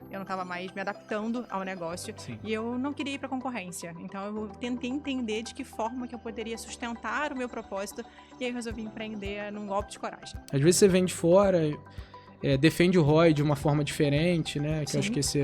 eu não estava mais me adaptando ao negócio. Sim. E eu não queria ir para concorrência. Então eu tentei entender de que forma que eu poderia sustentar o meu propósito e aí eu resolvi empreender num golpe de coragem. Às vezes você vem de fora, defende o ROI de uma forma diferente, né? Que eu acho Sim. que esse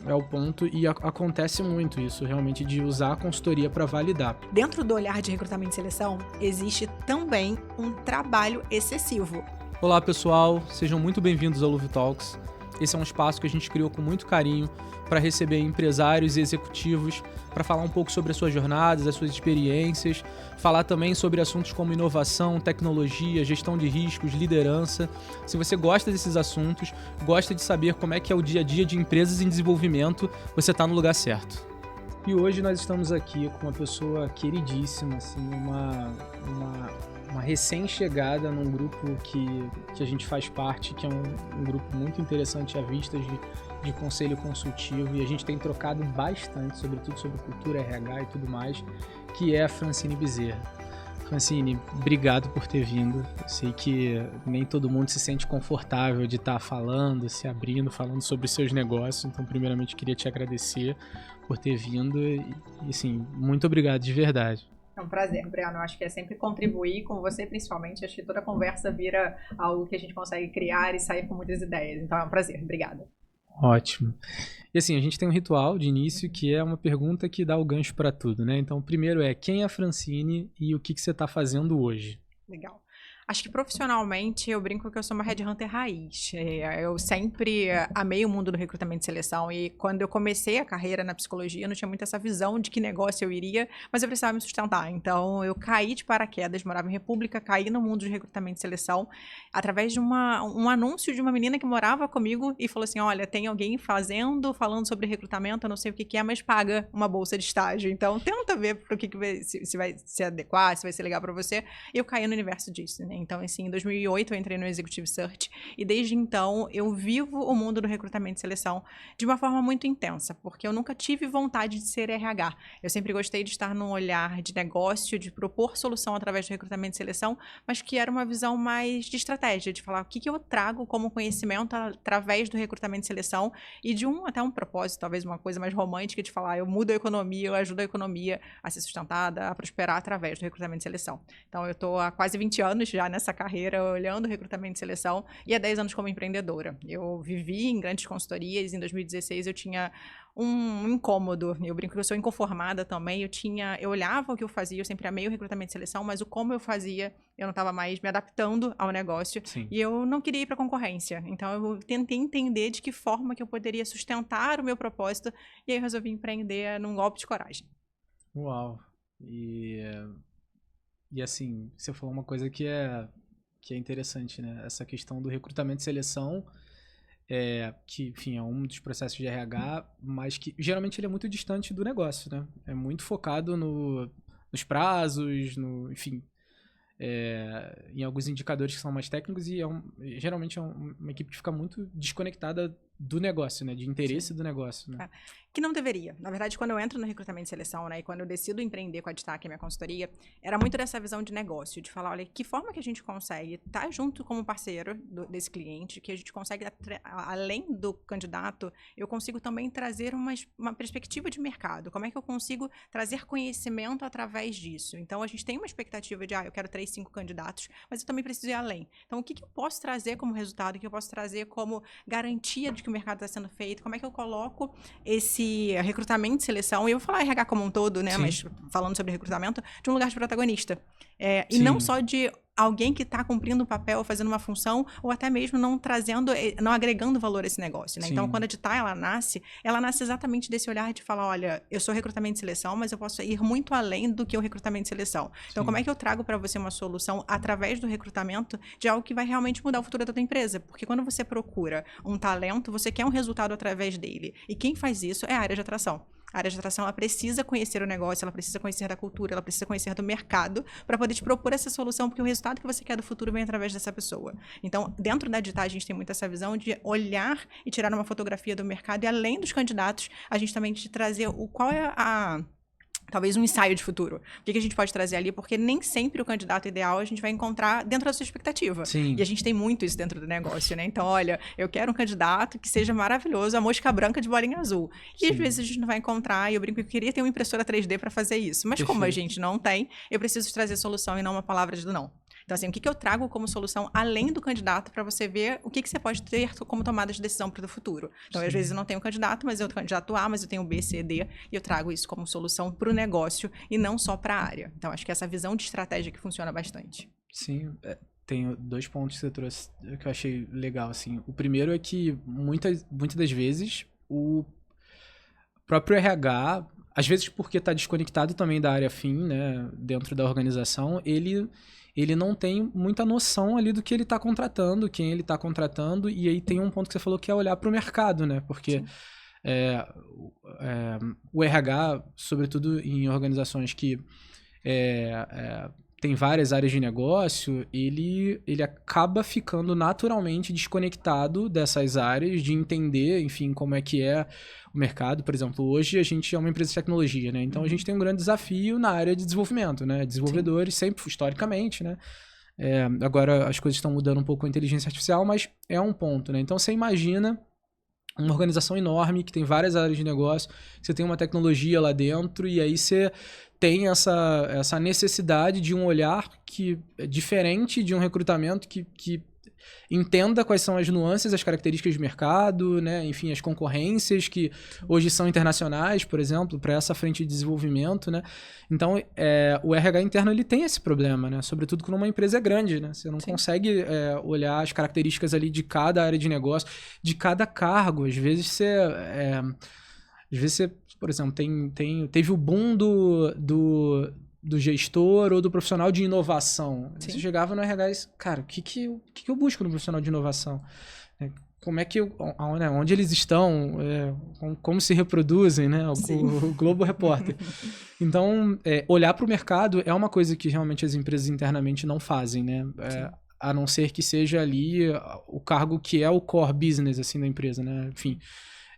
é o ponto. E acontece muito isso, realmente, de usar a consultoria para validar. Dentro do olhar de recrutamento e seleção, existe também um trabalho excessivo. Olá, pessoal. Sejam muito bem-vindos ao Luv Talks. Esse é um espaço que a gente criou com muito carinho para receber empresários e executivos para falar um pouco sobre as suas jornadas, as suas experiências, falar também sobre assuntos como inovação, tecnologia, gestão de riscos, liderança. Se você gosta desses assuntos, gosta de saber como é que é o dia a dia de empresas em desenvolvimento, você está no lugar certo. E hoje nós estamos aqui com uma pessoa queridíssima, assim, uma recém-chegada num grupo que a gente faz parte, que é um grupo muito interessante à vista de conselho consultivo, e a gente tem trocado bastante, sobretudo sobre cultura, RH e tudo mais, que é a Francine Bezerra. Francine, obrigado por ter vindo. Eu sei que nem todo mundo se sente confortável de estar falando, se abrindo, falando sobre os seus negócios, então primeiramente queria te agradecer por ter vindo e assim, muito obrigado de verdade. É um prazer, Breno. Eu acho que é sempre contribuir com você, principalmente. Acho que toda conversa vira algo que a gente consegue criar e sair com muitas ideias. Então é um prazer. Obrigada. Ótimo. E assim, a gente tem um ritual de início que é uma pergunta que dá o gancho para tudo, né? Então, primeiro quem é a Francine e o que você está fazendo hoje? Legal. Acho que profissionalmente eu brinco que eu sou uma headhunter raiz. Eu sempre amei o mundo do recrutamento e seleção e quando eu comecei a carreira na psicologia eu não tinha muito essa visão de que negócio eu iria, mas eu precisava me sustentar. Então eu caí de paraquedas, morava em República, caí no mundo de recrutamento e seleção através de um anúncio de uma menina que morava comigo e falou assim, olha, tem alguém falando sobre recrutamento, eu não sei o que é, mas paga uma bolsa de estágio. Então tenta ver pro se vai se adequar, se vai ser legal para você. E eu caí no universo disso, né? Então, assim, em 2008 eu entrei no Executive Search e desde então eu vivo o mundo do recrutamento e seleção de uma forma muito intensa, porque eu nunca tive vontade de ser RH. Eu sempre gostei de estar num olhar de negócio, de propor solução através do recrutamento e seleção, mas que era uma visão mais de estratégia, de falar o que eu trago como conhecimento através do recrutamento e seleção e de até um propósito, talvez uma coisa mais romântica de falar eu mudo a economia, eu ajudo a economia a ser sustentada, a prosperar através do recrutamento e seleção. Então, eu estou há quase 20 anos já nessa carreira, olhando recrutamento e seleção, e há 10 anos como empreendedora. Eu vivi em grandes consultorias, em 2016 eu tinha um incômodo, eu brinco que eu sou inconformada também, eu olhava o que eu fazia, eu sempre amei o recrutamento e seleção, mas o como eu fazia, eu não estava mais me adaptando ao negócio. Sim. E eu não queria ir para concorrência, então eu tentei entender de que forma que eu poderia sustentar o meu propósito, e aí eu resolvi empreender num golpe de coragem. Uau! E assim, você falou uma coisa que é interessante, né? Essa questão do recrutamento e seleção, que, enfim, é um dos processos de RH, mas que geralmente ele é muito distante do negócio, né? É muito focado nos prazos, enfim, em alguns indicadores que são mais técnicos e geralmente é uma equipe que fica muito desconectada do negócio, né? De interesse Sim. do negócio, né? Que não deveria. Na verdade, quando eu entro no recrutamento e seleção, né, e quando eu decido empreender com a Destaque, a minha consultoria, era muito dessa visão de negócio, de falar, olha, que forma que a gente consegue estar junto como parceiro desse cliente, que a gente consegue, além do candidato, eu consigo também trazer uma perspectiva de mercado. Como é que eu consigo trazer conhecimento através disso? Então, a gente tem uma expectativa de, eu quero 3, 5 candidatos, mas eu também preciso ir além. Então, o que eu posso trazer como resultado, o que eu posso trazer como garantia de que o mercado está sendo feito, como é que eu coloco esse recrutamento e seleção, e eu vou falar RH como um todo, né, Sim. mas falando sobre recrutamento, de um lugar de protagonista. E Sim. não só de alguém que está cumprindo um papel, fazendo uma função, ou até mesmo não agregando valor a esse negócio, né? Sim. Então, quando a Editar, ela nasce exatamente desse olhar de falar, olha, eu sou recrutamento e seleção, mas eu posso ir muito além do que o recrutamento e seleção. Então, Sim. como é que eu trago para você uma solução através do recrutamento de algo que vai realmente mudar o futuro da tua empresa? Porque quando você procura um talento, você quer um resultado através dele. E quem faz isso é a área de atração. A área de atração, ela precisa conhecer o negócio, ela precisa conhecer da cultura, ela precisa conhecer do mercado para poder te propor essa solução, porque o resultado que você quer do futuro vem através dessa pessoa. Então, dentro da Editar, a gente tem muito essa visão de olhar e tirar uma fotografia do mercado e além dos candidatos, a gente também te trazer qual é talvez um ensaio de futuro. O que a gente pode trazer ali? Porque nem sempre o candidato ideal a gente vai encontrar dentro da sua expectativa. Sim. E a gente tem muito isso dentro do negócio, né? Então, olha, eu quero um candidato que seja maravilhoso, a mosca branca de bolinha azul. E Sim. às vezes a gente não vai encontrar, e eu brinco que eu queria ter uma impressora 3D para fazer isso. Mas como a gente não tem, eu preciso trazer solução e não uma palavra de não. Então, assim, o que eu trago como solução, além do candidato, para você ver o que você pode ter como tomada de decisão para o futuro. Então, às vezes eu não tenho candidato, mas eu tenho candidato A, mas eu tenho B, C, D, e eu trago isso como solução para o negócio e não só para a área. Então, acho que essa visão de estratégia que funciona bastante. Sim, tem 2 pontos que você trouxe que eu achei legal, assim. O primeiro é que muitas das vezes o próprio RH, às vezes porque está desconectado também da área fim, né, dentro da organização, ele não tem muita noção ali do que ele está contratando, quem ele está contratando, e aí tem um ponto que você falou que é olhar para o mercado, né? Porque o RH, sobretudo em organizações que tem várias áreas de negócio, ele acaba ficando naturalmente desconectado dessas áreas, de entender, enfim, como é que é o mercado. Por exemplo, hoje a gente é uma empresa de tecnologia, né? Então a gente tem um grande desafio na área de desenvolvimento, né? Desenvolvedores, sempre, historicamente, né? Agora as coisas estão mudando um pouco com a inteligência artificial, mas é um ponto, né? Então você imagina uma organização enorme que tem várias áreas de negócio, você tem uma tecnologia lá dentro e aí você tem essa necessidade de um olhar que é diferente de um recrutamento que entenda quais são as nuances, as características de mercado, né? Enfim, as concorrências que hoje são internacionais, por exemplo, para essa frente de desenvolvimento, né? Então, o RH interno ele tem esse problema, né? Sobretudo quando uma empresa é grande, né? Você não consegue olhar as características ali de cada área de negócio, de cada cargo. Às vezes você, por exemplo, teve o boom do gestor ou do profissional de inovação. Sim. Você chegava no RH e, cara, o que eu busco no profissional de inovação? Como é que onde eles estão? Como se reproduzem, né? O Globo Repórter. Então, olhar para o mercado é uma coisa que realmente as empresas internamente não fazem, né? A não ser que seja ali o cargo que é o core business assim, da empresa, né? Enfim,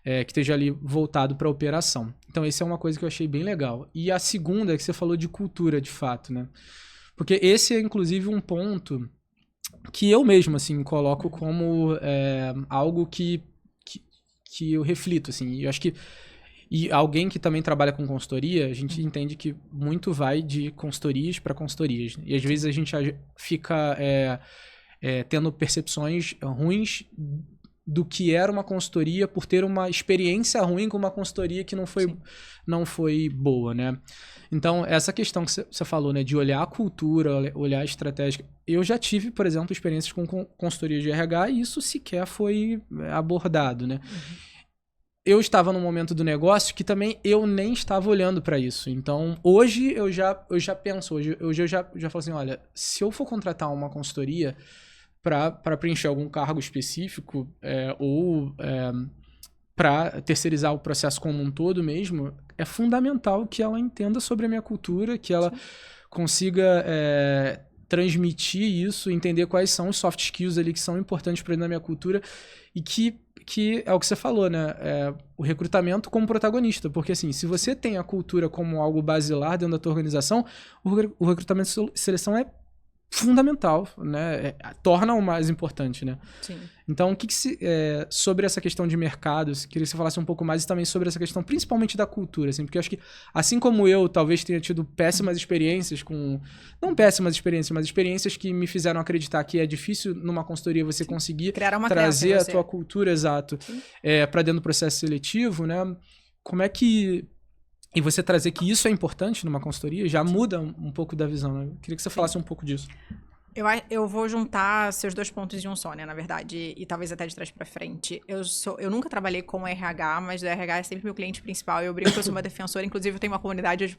que esteja ali voltado para a operação. Então, essa é uma coisa que eu achei bem legal. E a segunda é que você falou de cultura, de fato, né? Porque esse é, inclusive, um ponto que eu mesmo, assim, coloco como algo que eu reflito, assim. E eu acho que alguém que também trabalha com consultoria, a gente entende que muito vai de consultorias para consultorias. E, às vezes, a gente fica tendo percepções ruins do que era uma consultoria por ter uma experiência ruim com uma consultoria que não foi boa, né? Então, essa questão que você falou, né, de olhar a cultura, olhar a estratégia. Eu já tive, por exemplo, experiências com consultoria de RH e isso sequer foi abordado, né? Eu estava num momento do negócio que também eu nem estava olhando para isso. Então, hoje eu já penso, hoje eu já falo assim, olha, se eu for contratar uma consultoria para preencher algum cargo específico ou para terceirizar o processo como um todo mesmo, é fundamental que ela entenda sobre a minha cultura, que ela consiga transmitir isso, entender quais são os soft skills ali que são importantes para na minha cultura e que é o que você falou, né? O recrutamento como protagonista, porque assim, se você tem a cultura como algo basilar dentro da tua organização, o recrutamento e seleção é fundamental, né? Torna o mais importante, né? Sim. Então, sobre essa questão de mercado, queria que você falasse um pouco mais também sobre essa questão, principalmente da cultura, assim, porque eu acho que, assim como eu talvez tenha tido péssimas experiências não péssimas experiências, mas experiências que me fizeram acreditar que é difícil numa consultoria você conseguir trazer a tua cultura, exato, para dentro do processo seletivo, né? Como é que... E você trazer que isso é importante numa consultoria já muda um pouco da visão, né? Eu queria que você falasse um pouco disso. Eu vou juntar seus 2 pontos em um só, né, na verdade, e talvez até de trás pra frente. Eu nunca trabalhei com RH, mas o RH é sempre meu cliente principal. Eu brinco que eu sou uma defensora, inclusive eu tenho uma comunidade hoje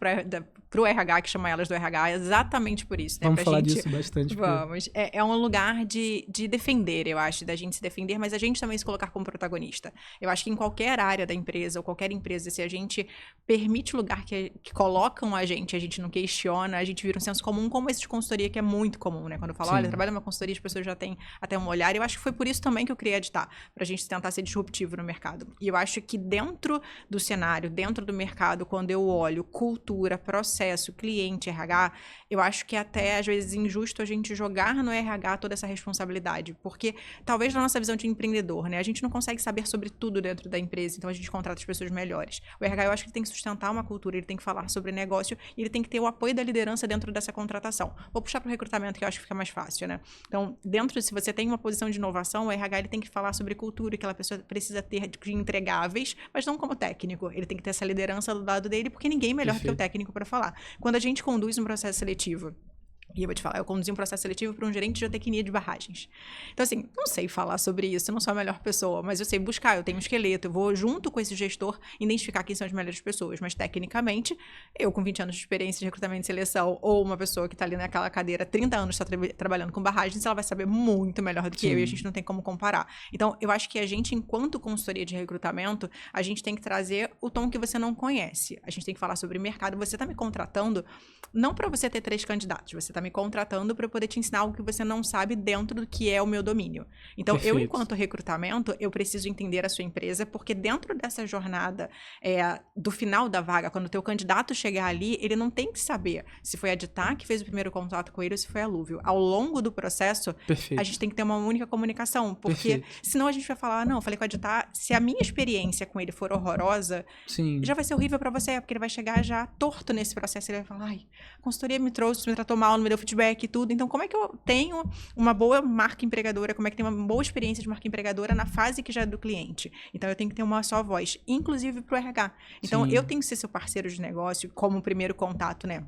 pro RH, que chama Elas do RH, exatamente por isso, né? Vamos falar disso bastante. Vamos. É um lugar de defender, eu acho, da gente se defender, mas a gente também se colocar como protagonista. Eu acho que em qualquer área da empresa, ou qualquer empresa, se a gente permite lugar que colocam a gente não questiona, a gente vira um senso comum, como esse de consultoria, que é muito comum, né? Quando eu falo, Sim. olha, trabalho numa consultoria, as pessoas já têm até um olhar. E eu acho que foi por isso também que eu criei a Editar, pra gente tentar ser disruptivo no mercado. E eu acho que dentro do cenário, dentro do mercado, quando eu olho cultura, processo, cliente, RH, eu acho que é até, às vezes, injusto a gente jogar no RH toda essa responsabilidade. Porque, talvez na nossa visão de empreendedor, né? A gente não consegue saber sobre tudo dentro da empresa, então a gente contrata as pessoas melhores. O RH, eu acho que ele tem que sustentar uma cultura, ele tem que falar sobre negócio e ele tem que ter o apoio da liderança dentro dessa contratação. Vou puxar para o recrutamento, que eu acho que fica mais fácil, né? Então, se você tem uma posição de inovação, o RH ele tem que falar sobre cultura, que aquela pessoa precisa ter de entregáveis, mas não como técnico. Ele tem que ter essa liderança do lado dele, porque ninguém é melhor que o técnico para falar. Quando a gente conduz um processo seletivo, e eu vou te falar, eu conduzi um processo seletivo para um gerente de geotecnia de barragens. Então, assim, não sei falar sobre isso, eu não sou a melhor pessoa, mas eu sei buscar, eu tenho um esqueleto, eu vou junto com esse gestor identificar quem são as melhores pessoas. Mas, tecnicamente, eu com 20 anos de experiência de recrutamento e seleção, ou uma pessoa que está ali naquela cadeira 30 anos, está trabalhando com barragens, ela vai saber muito melhor do que eu, e a gente não tem como comparar. Então, eu acho que a gente, enquanto consultoria de recrutamento, a gente tem que trazer o tom que você não conhece. A gente tem que falar sobre mercado. Você está me contratando não para você ter 3 candidatos, você está me contratando para eu poder te ensinar algo que você não sabe dentro do que é o meu domínio. Então, Perfeito. eu, enquanto recrutamento, eu preciso entender a sua empresa, porque dentro dessa jornada do final da vaga, quando o teu candidato chegar ali, ele não tem que saber se foi a Editar que fez o primeiro contato com ele ou se foi a Lúvio. Ao longo do processo, Perfeito. a gente tem que ter uma única comunicação, porque senão a gente vai falar, não, eu falei com a Editar, se a minha experiência com ele for horrorosa, já vai ser horrível para você, porque ele vai chegar já torto nesse processo, ele vai falar, ai, a consultoria me trouxe, me tratou mal, não me deu feedback e tudo. Então, como é que eu tenho uma boa marca empregadora? Como é que tem uma boa experiência de marca empregadora na fase que já é do cliente? Então, eu tenho que ter uma só voz, inclusive pro RH. Então, eu tenho que ser seu parceiro de negócio como primeiro contato, né?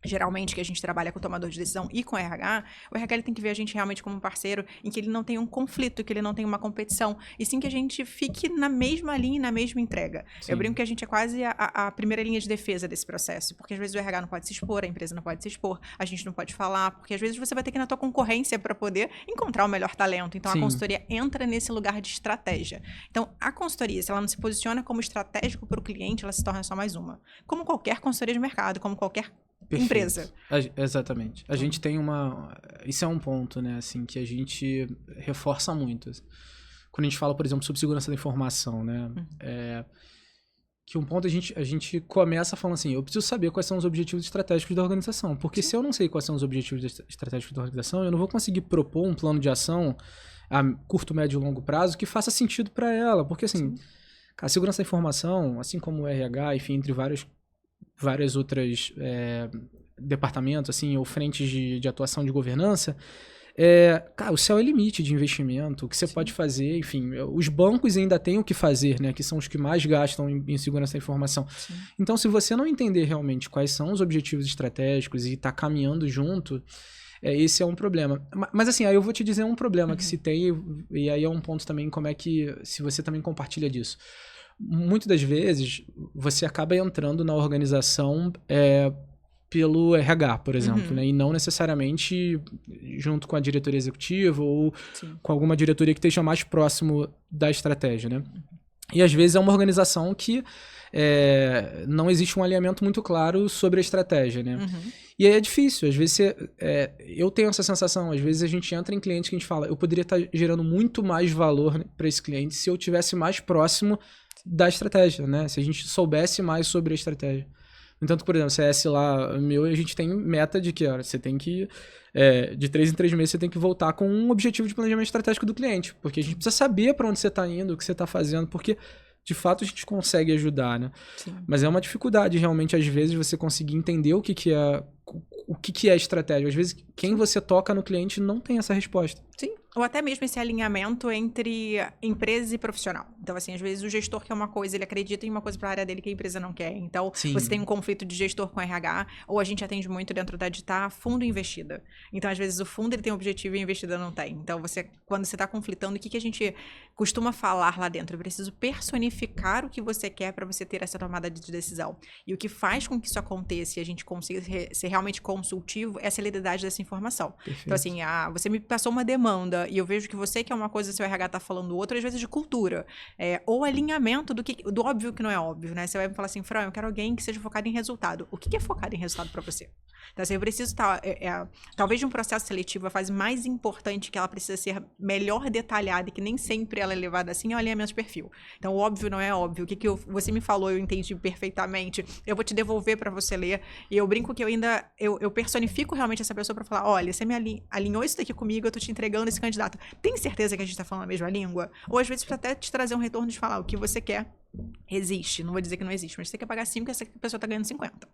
Geralmente, que a gente trabalha com o tomador de decisão e com o RH ele tem que ver a gente realmente como um parceiro em que ele não tem um conflito, que ele não tem uma competição, e sim que a gente fique na mesma linha e na mesma entrega. Eu brinco que a gente é quase a primeira linha de defesa desse processo, porque às vezes o RH não pode se expor, a empresa não pode se expor, a gente não pode falar, porque às vezes você vai ter que ir na tua concorrência para poder encontrar o melhor talento. Então, a consultoria entra nesse lugar de estratégia. Então, a consultoria, se ela não se posiciona como estratégico para o cliente, ela se torna só mais uma. Como qualquer consultoria de mercado, como qualquer empresa. Exatamente. A gente tem isso é um ponto, né, assim, que a gente reforça muito. Quando a gente fala, por exemplo, sobre segurança da informação, né, que um ponto a gente começa falando assim, eu preciso saber quais são os objetivos estratégicos da organização, porque se eu não sei quais são os objetivos estratégicos da organização, eu não vou conseguir propor um plano de ação a curto, médio e longo prazo que faça sentido para ela, porque assim, a segurança da informação, assim como o RH, enfim, entre várias outras departamentos, assim, ou frentes de atuação de governança, cara, o céu é limite de investimento, o que você pode fazer, enfim, os bancos ainda têm o que fazer, né, que são os que mais gastam em segurança da informação. Então, se você não entender realmente quais são os objetivos estratégicos e tá caminhando junto, esse é um problema. Mas assim, aí eu vou te dizer um problema que se tem, e aí é um ponto também, como é que, se você também compartilha disso. Muitas das vezes, você acaba entrando na organização pelo RH, por exemplo, né? E não necessariamente junto com a diretoria executiva ou com alguma diretoria que esteja mais próximo da estratégia, né? E às vezes é uma organização que não existe um alinhamento muito claro sobre a estratégia, né? E aí é difícil, às vezes eu tenho essa sensação, às vezes a gente entra em clientes que a gente fala, eu poderia estar gerando muito mais valor para esse cliente se eu tivesse mais próximo da estratégia, né? Se a gente soubesse mais sobre a estratégia. No entanto, por exemplo, CS lá, a gente tem meta de que, você tem que, de 3 em 3 meses, você tem que voltar com um objetivo de planejamento estratégico do cliente, porque a gente precisa saber para onde você está indo, o que você está fazendo, porque de fato a gente consegue ajudar, né? Mas é uma dificuldade realmente, às vezes, você conseguir entender o que é estratégia. Às vezes, quem você toca no cliente não tem essa resposta. Sim. Ou até mesmo esse alinhamento entre empresa e profissional. Então, assim, às vezes o gestor quer uma coisa, ele acredita em uma coisa para a área dele que a empresa não quer. Então, você tem um conflito de gestor com RH, ou a gente atende muito dentro da Editar, fundo e investida. Então, às vezes o fundo ele tem um objetivo e a investida não tem. Então, quando você está conflitando, o que a gente costuma falar lá dentro? Eu preciso personificar o que você quer para você ter essa tomada de decisão. E o que faz com que isso aconteça e a gente consiga ser realmente consultivo é a celeridade dessa informação. Perfeito. Então, assim, você me passou uma demanda e eu vejo que você quer uma coisa, seu RH tá falando outra, às vezes de cultura. Ou alinhamento do óbvio que não é óbvio, né? Você vai me falar assim, Fran, eu quero alguém que seja focado em resultado. O que é focado em resultado para você? Então, assim, eu preciso estar... talvez de um processo seletivo, a fase mais importante que ela precisa ser melhor detalhada e que nem sempre ela é levada assim, é o alinhamento de perfil. Então, o óbvio não é óbvio. O que você me falou, eu entendi perfeitamente. Eu vou te devolver para você ler. E eu brinco que eu personifico realmente essa pessoa para falar, olha, você me alinhou isso daqui comigo, eu tô te entregando esse candidato. Tem certeza que a gente tá falando a mesma língua? Ou às vezes pra até te trazer um retorno de falar o que você quer existe. Não vou dizer que não existe, mas você quer pagar 5 e essa pessoa tá ganhando 50.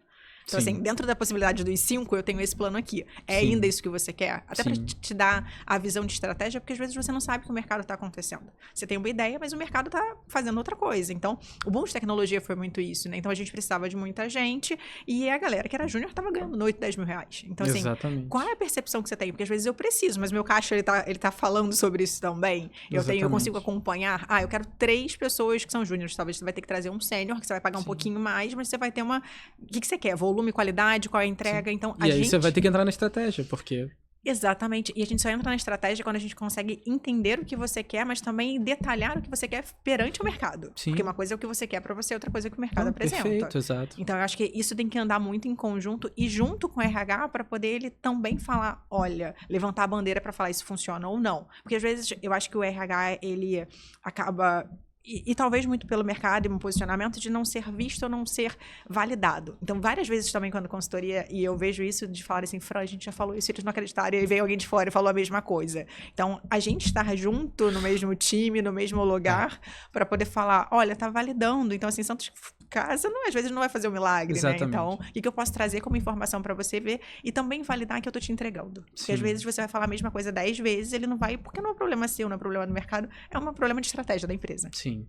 Então, assim, dentro da possibilidade dos 5, eu tenho esse plano aqui. É ainda isso que você quer? Até pra te dar a visão de estratégia, porque às vezes você não sabe o que o mercado tá acontecendo. Você tem uma ideia, mas o mercado tá fazendo outra coisa. Então, o boom de tecnologia foi muito isso, né? Então, a gente precisava de muita gente e a galera que era júnior tava ganhando no 8, 10 mil reais. Então, assim, qual é a percepção que você tem? Porque às vezes eu preciso, mas meu caixa, ele tá falando sobre isso também. Eu consigo acompanhar. Eu quero 3 pessoas que são júniores. Talvez você vai ter que trazer um sênior, que você vai pagar um pouquinho mais, mas você vai ter uma... O que você quer? Volume, qualidade, qual é a entrega? Então, e aí você vai ter que entrar na estratégia, porque... Exatamente. E a gente só entra na estratégia quando a gente consegue entender o que você quer, mas também detalhar o que você quer perante o mercado. Porque uma coisa é o que você quer pra você, outra coisa é o que o mercado apresenta. Perfeito, exato. Então, eu acho que isso tem que andar muito em conjunto e junto com o RH para poder ele também falar, olha, levantar a bandeira pra falar isso funciona ou não. Porque às vezes eu acho que o RH, ele acaba... E talvez muito pelo mercado e um posicionamento de não ser visto ou não ser validado. Então, várias vezes também quando consultoria, e eu vejo isso de falar assim, Fran, a gente já falou isso, eles não acreditaram, e aí veio alguém de fora e falou a mesma coisa. Então, a gente estar junto no mesmo time, no mesmo lugar, para poder falar, olha, tá validando. Então, assim, santos casa, às vezes não vai fazer um milagre, Exatamente. né? Então, o que eu posso trazer como informação para você ver e também validar que eu tô te entregando. Porque às vezes você vai falar a mesma coisa 10 vezes, ele não vai, porque não é um problema seu, não é um problema do mercado, é um problema de estratégia da empresa. Sim.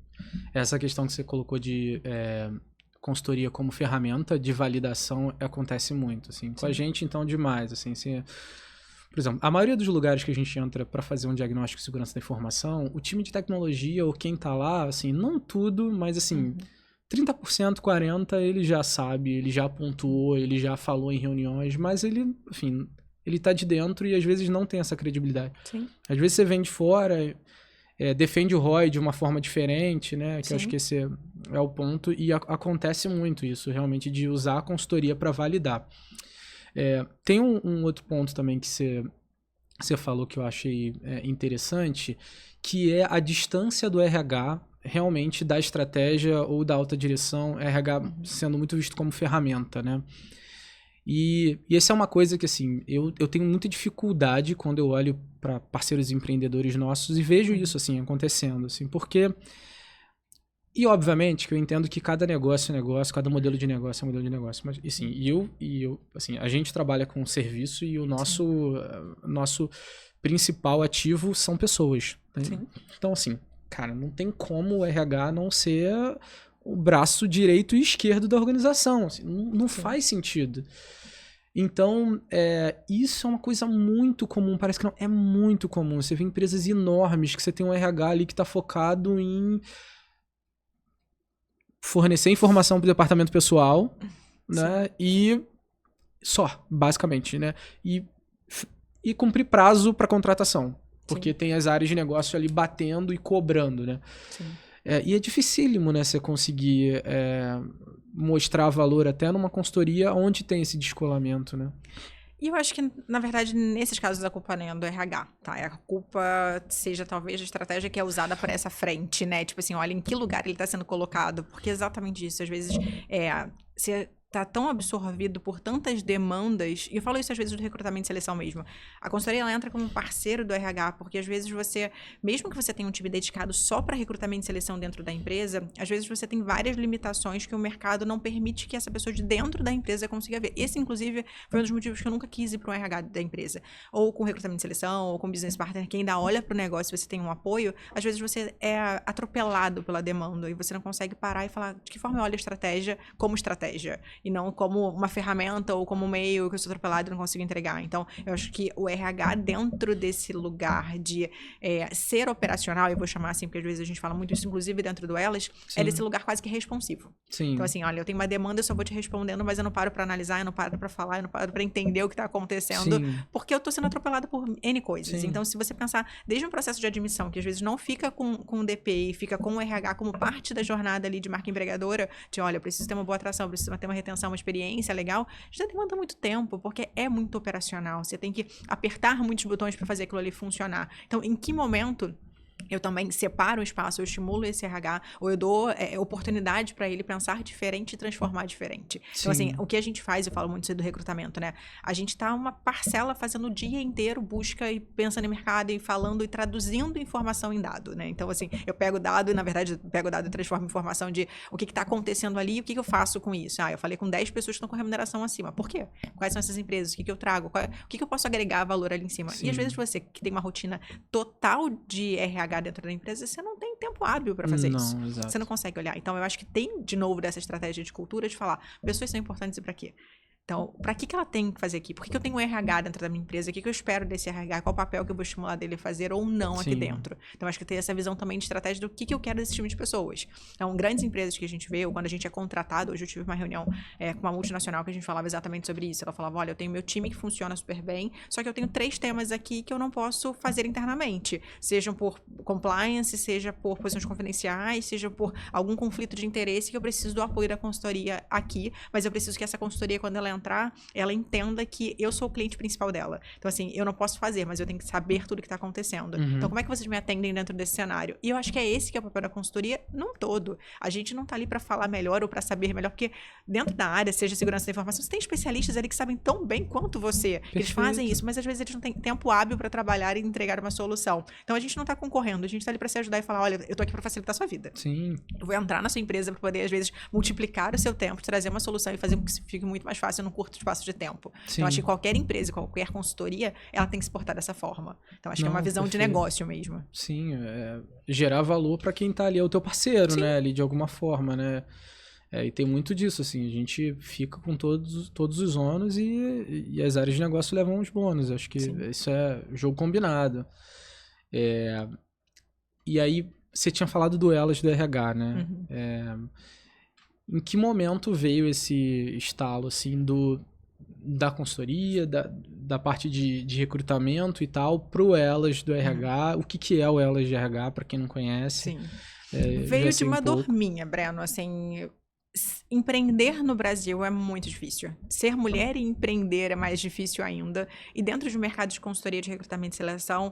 Essa questão que você colocou de consultoria como ferramenta de validação acontece muito, assim. Com a gente, então, demais, assim. Por exemplo, a maioria dos lugares que a gente entra para fazer um diagnóstico de segurança da informação, o time de tecnologia ou quem tá lá, assim, não tudo, mas assim... 30%, 40% ele já sabe, ele já pontuou, ele já falou em reuniões, mas ele, enfim, ele tá de dentro e às vezes não tem essa credibilidade. Sim. Às vezes você vem de fora, defende o ROI de uma forma diferente, né? Que eu acho que esse é o ponto e acontece muito isso, realmente, de usar a consultoria para validar. Tem um outro ponto também que você falou que eu achei interessante, que é a distância do RH realmente da estratégia ou da alta direção, RH sendo muito visto como ferramenta, né? E essa é uma coisa que, assim, eu tenho muita dificuldade quando eu olho para parceiros empreendedores nossos e vejo isso, assim, acontecendo, assim, porque... E, obviamente, que eu entendo que cada negócio é negócio, cada modelo de negócio é modelo de negócio, mas, assim, eu assim, a gente trabalha com serviço e o nosso principal ativo são pessoas, né? Então, assim, cara, não tem como o RH não ser o braço direito e esquerdo da organização. Assim, não faz sentido. Então, isso é uma coisa muito comum. Parece que não. É muito comum. Você vê empresas enormes que você tem um RH ali que está focado em fornecer informação para o departamento pessoal, né? E só, basicamente, né? E cumprir prazo para contratação. Porque tem as áreas de negócio ali batendo e cobrando, né? E é dificílimo, né? Você conseguir mostrar valor até numa consultoria onde tem esse descolamento, né? E eu acho que, na verdade, nesses casos a culpa nem é do RH, tá? A culpa seja talvez a estratégia que é usada por essa frente, né? Tipo assim, olha em que lugar ele está sendo colocado. Porque é exatamente isso. Às vezes, você tá tão absorvido por tantas demandas, e eu falo isso às vezes do recrutamento e seleção mesmo. A consultoria, ela entra como parceiro do RH, porque às vezes você, mesmo que você tenha um time dedicado só para recrutamento e seleção dentro da empresa, às vezes você tem várias limitações que o mercado não permite que essa pessoa de dentro da empresa consiga ver. Esse, inclusive, foi um dos motivos que eu nunca quis ir para um RH da empresa. Ou com recrutamento e seleção, ou com business partner, que ainda olha para o negócio, você tem um apoio, às vezes você é atropelado pela demanda e você não consegue parar e falar de que forma eu olho a estratégia como estratégia. E não como uma ferramenta ou como um meio que eu sou atropelado e não consigo entregar. Então, eu acho que o RH dentro desse lugar de ser operacional, eu vou chamar assim, porque às vezes a gente fala muito isso, inclusive dentro do Elas, é desse lugar quase que responsivo. Então, assim, olha, eu tenho uma demanda, eu só vou te respondendo, mas eu não paro pra analisar, eu não paro pra falar, eu não paro pra entender o que tá acontecendo, porque eu tô sendo atropelada por N coisas. Então, se você pensar desde um processo de admissão, que às vezes não fica com o DPI, fica com o RH como parte da jornada ali de marca empregadora, de olha, eu preciso ter uma boa atração, eu preciso ter uma retenção, atenção, uma experiência legal, já demanda muito tempo, porque é muito operacional. Você tem que apertar muitos botões para fazer aquilo ali funcionar. Então, em que momento eu também separo o espaço, eu estimulo esse RH, ou eu dou oportunidade para ele pensar diferente e transformar diferente. Então, assim, o que a gente faz, eu falo muito do recrutamento, né? A gente tá uma parcela fazendo o dia inteiro busca e pensando em mercado e falando e traduzindo informação em dado, né? Então, assim, eu pego o dado e, na verdade, pego o dado e transformo em informação de o que tá acontecendo ali e o que eu faço com isso. Eu falei com 10 pessoas que estão com remuneração acima. Por quê? Quais são essas empresas? O que eu trago? O que eu posso agregar valor ali em cima? Sim. E, às vezes, você que tem uma rotina total de RH dentro da empresa, você não tem tempo hábil para fazer isso. Exato. Você não consegue olhar. Então, eu acho que tem, de novo, dessa estratégia de cultura de falar, pessoas são importantes e para quê? Então, para que ela tem que fazer aqui? Por que eu tenho um RH dentro da minha empresa? O que eu espero desse RH? Qual o papel que eu vou estimular dele a fazer ou não aqui dentro? Então, acho que tem essa visão também de estratégia do que eu quero desse time de pessoas. Então, grandes empresas que a gente vê, ou quando a gente é contratado, hoje eu tive uma reunião com uma multinacional que a gente falava exatamente sobre isso. Ela falava, olha, eu tenho meu time que funciona super bem, só que eu tenho 3 temas aqui que eu não posso fazer internamente. Sejam por compliance, seja por posições confidenciais, seja por algum conflito de interesse que eu preciso do apoio da consultoria aqui, mas eu preciso que essa consultoria, quando ela entrar, ela entenda que eu sou o cliente principal dela. Então, assim, eu não posso fazer, mas eu tenho que saber tudo que está acontecendo. Então, como é que vocês me atendem dentro desse cenário? E eu acho que é esse que é o papel da consultoria num todo. A gente não tá ali para falar melhor ou para saber melhor, porque dentro da área, seja segurança da informação, você tem especialistas ali que sabem tão bem quanto você. Eles fazem isso, mas às vezes eles não têm tempo hábil para trabalhar e entregar uma solução. Então, a gente não tá concorrendo, a gente tá ali para se ajudar e falar, olha, eu tô aqui para facilitar a sua vida. Sim. Eu vou entrar na sua empresa para poder, às vezes, multiplicar o seu tempo, trazer uma solução e fazer com que fique muito mais fácil num curto espaço de tempo. Sim. Então, acho que qualquer empresa, qualquer consultoria, ela tem que se portar dessa forma. Então, acho que é uma visão de negócio mesmo. Sim, gerar valor para quem tá ali, é o teu parceiro, né, ali de alguma forma, né? E tem muito disso, assim, a gente fica com todos os ônus e as áreas de negócio levam os bônus. Acho que isso é jogo combinado. E aí, você tinha falado do Elas do RH, né? Em que momento veio esse estalo, assim, da consultoria, da parte de recrutamento e tal, pro Elas do RH? O que é o Elas de RH, para quem não conhece? Sim. Veio de uma dor minha, Breno, assim... Empreender no Brasil é muito difícil. Ser mulher e empreender é mais difícil ainda. E dentro de um mercado de consultoria de recrutamento e seleção,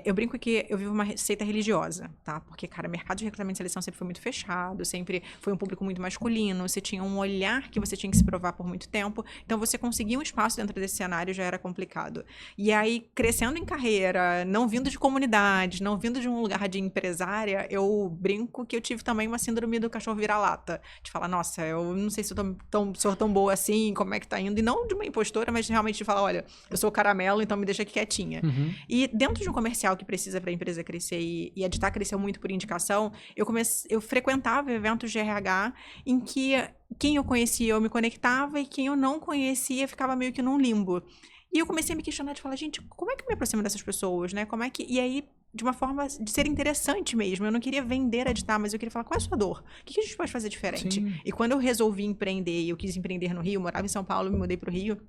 eu brinco que eu vivo uma seita religiosa, tá? Porque, cara, o mercado de recrutamento e seleção sempre foi muito fechado, sempre foi um público muito masculino, você tinha um olhar que você tinha que se provar por muito tempo, então você conseguir um espaço dentro desse cenário já era complicado. E aí, crescendo em carreira, não vindo de comunidade, não vindo de um lugar de empresária, eu brinco que eu tive também uma síndrome do cachorro vira-lata, de falar, nossa, eu não sei se eu sou tão boa assim, como é que tá indo. E não de uma impostora, mas realmente de falar, olha, eu sou caramelo, então me deixa aqui quietinha. E dentro de um comercial que precisa para a empresa crescer e a Editar cresceu muito por indicação, eu frequentava eventos de RH em que quem eu conhecia eu me conectava e quem eu não conhecia ficava meio que num limbo. E eu comecei a me questionar de falar, gente, como é que eu me aproximo dessas pessoas, né? Como é que... E aí, de uma forma de ser interessante mesmo. Eu não queria vender a Editar, mas eu queria falar, qual é a sua dor? O que a gente pode fazer diferente? Sim. E quando eu resolvi empreender, e eu quis empreender no Rio, morava em São Paulo, me mudei pro Rio,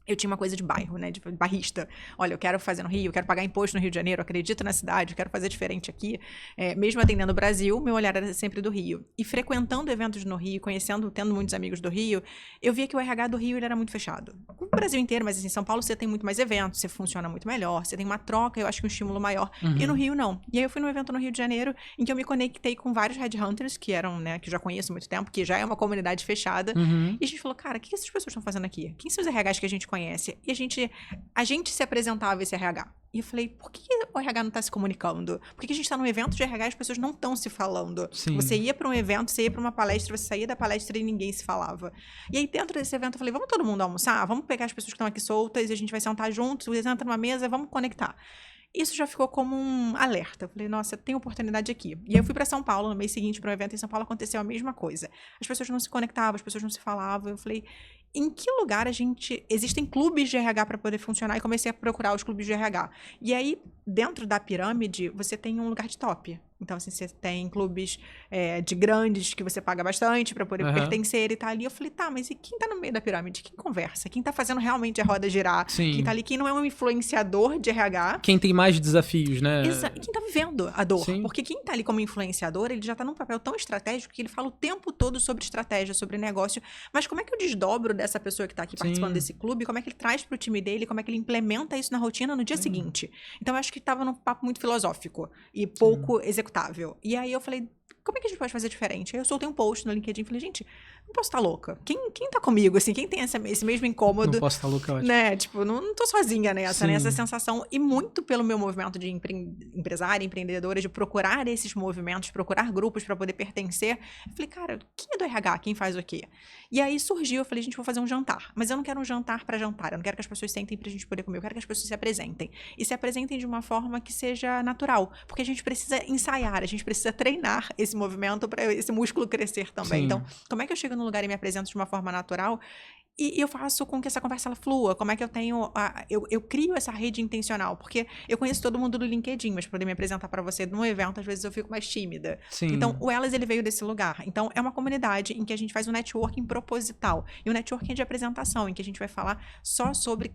eu tinha uma coisa de bairro, né, de barrista. Olha, eu quero fazer no Rio, eu quero pagar imposto no Rio de Janeiro, eu acredito na cidade, eu quero fazer diferente aqui. Mesmo atendendo o Brasil, meu olhar era sempre do Rio. E frequentando eventos no Rio, tendo muitos amigos do Rio, eu via que o RH do Rio ele era muito fechado. O Brasil inteiro, mas assim, em São Paulo você tem muito mais eventos, você funciona muito melhor, você tem uma troca, eu acho que um estímulo maior. E no Rio, não. E aí eu fui num evento no Rio de Janeiro, em que eu me conectei com vários headhunters, que eram, né, que eu já conheço há muito tempo, que já é uma comunidade fechada. E a gente falou, cara, o que essas pessoas estão fazendo aqui? Quem são os RHs que a gente conhece? E a gente se apresentava esse RH. E eu falei, por que o RH não está se comunicando? Por que a gente está num evento de RH e as pessoas não estão se falando? Sim. Você ia para um evento, você ia para uma palestra, você saía da palestra e ninguém se falava. E aí, dentro desse evento, eu falei, vamos todo mundo almoçar? Vamos pegar as pessoas que estão aqui soltas e a gente vai sentar juntos, vocês entram numa mesa, vamos conectar. Isso já ficou como um alerta. Eu falei, nossa, tem oportunidade aqui. E aí eu fui para São Paulo, no mês seguinte, para um evento em São Paulo, aconteceu a mesma coisa. As pessoas não se conectavam, as pessoas não se falavam. Eu falei, em que lugar existem clubes de RH para poder funcionar? E comecei a procurar os clubes de RH. E aí, dentro da pirâmide, você tem um lugar de top. Então, assim, você tem clubes de grandes que você paga bastante para poder pertencer e tá ali. Eu falei, tá, mas e quem tá no meio da pirâmide? Quem conversa? Quem tá fazendo realmente a roda girar? Sim. Quem tá ali, quem não é um influenciador de RH? Quem tem mais desafios, né? E quem tá vivendo a dor. Sim. Porque quem tá ali como influenciador, ele já tá num papel tão estratégico que ele fala o tempo todo sobre estratégia, sobre negócio. Mas como é que eu desdobro dessa pessoa que tá aqui participando desse clube? Como é que ele traz pro time dele? Como é que ele implementa isso na rotina no dia seguinte? Então, eu acho que tava num papo muito filosófico e pouco executável. E aí eu falei, como é que a gente pode fazer diferente? Aí eu soltei um post no LinkedIn e falei, gente, não posso estar louca. Quem tá comigo, assim? Quem tem esse mesmo incômodo? Não posso estar louca, ótimo. Né? Tipo, não tô sozinha nessa, né? Essa sensação. E muito pelo meu movimento de empresária, empreendedora, de procurar esses movimentos, procurar grupos para poder pertencer. Eu falei, cara, quem é do RH? Quem faz o quê? E aí surgiu, eu falei, gente, vou fazer um jantar. Mas eu não quero um jantar para jantar. Eu não quero que as pessoas sentem pra gente poder comer. Eu quero que as pessoas se apresentem. E se apresentem de uma forma que seja natural. Porque a gente precisa ensaiar, a gente precisa treinar esse movimento para esse músculo crescer também. Sim. Então, como é que eu chego num lugar e me apresento de uma forma natural? E eu faço com que essa conversa ela flua. Como é que eu tenho... Eu crio essa rede intencional. Porque eu conheço todo mundo do LinkedIn, mas para poder me apresentar para você num evento, às vezes eu fico mais tímida. Sim. Então, o Elas, ele veio desse lugar. Então, é uma comunidade em que a gente faz um networking proposital. E um networking de apresentação, em que a gente vai falar só sobre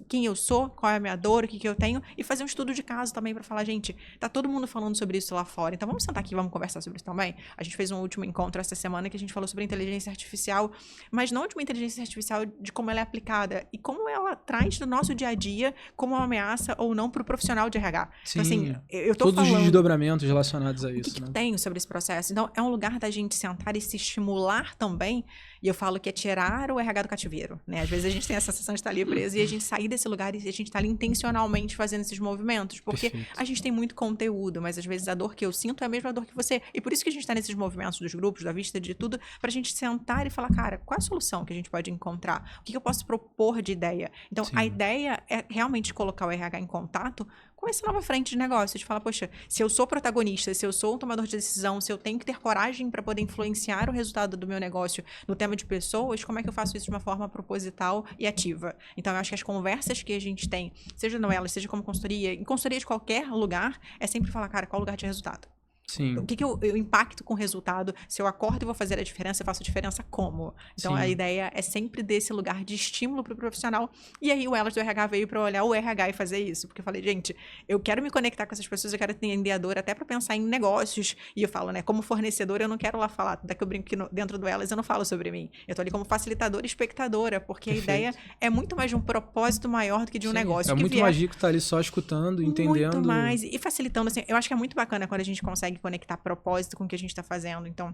quem eu sou, qual é a minha dor, o que eu tenho, e fazer um estudo de caso também para falar, gente, tá todo mundo falando sobre isso lá fora. Então, vamos sentar aqui e vamos conversar sobre isso também? A gente fez um último encontro essa semana que a gente falou sobre inteligência artificial, mas não de uma inteligência artificial de como ela é aplicada e como ela traz do nosso dia a dia como uma ameaça ou não para o profissional de RH. Sim. Então, assim, eu tô todos falando... os desdobramentos relacionados a isso, O que né? eu tenho sobre esse processo? Então, é um lugar da gente sentar e se estimular também, e eu falo que é tirar o RH do cativeiro, né? Às vezes a gente tem a sensação de estar ali preso e a gente sair desse lugar e a gente tá ali intencionalmente fazendo esses movimentos, porque a gente tem muito conteúdo, mas às vezes a dor que eu sinto é a mesma dor que você. E por isso que a gente tá nesses movimentos dos grupos, da vista, de tudo, pra gente sentar e falar, cara, qual é a solução que a gente pode encontrar? O que eu posso propor de ideia? Então, a ideia é realmente colocar o RH em contato com essa nova frente de negócio, de falar, poxa, se eu sou protagonista, se eu sou um tomador de decisão, se eu tenho que ter coragem para poder influenciar o resultado do meu negócio no tema de pessoas, como é que eu faço isso de uma forma proposital e ativa? Então, eu acho que as conversas que a gente tem, seja no Elas, seja como consultoria, em consultoria de qualquer lugar, é sempre falar, cara, qual lugar de resultado? Sim. O que eu impacto com o resultado? Se eu acordo e vou fazer a diferença, eu faço a diferença como? Então, a ideia é sempre desse lugar de estímulo para o profissional. E aí, o Elas do RH veio para olhar o RH e fazer isso. Porque eu falei, gente, eu quero me conectar com essas pessoas, eu quero entender a dor até para pensar em negócios. E eu falo, né, como fornecedora, eu não quero lá falar. Daqui eu brinco que dentro do Elas eu não falo sobre mim. Eu tô ali como facilitadora e espectadora, porque a ideia é muito mais de um propósito maior do que de um negócio. É muito mais rico estar ali só escutando, entendendo. Muito mais. E facilitando, assim, eu acho que é muito bacana quando a gente consegue conectar propósito com o que a gente está fazendo. Então,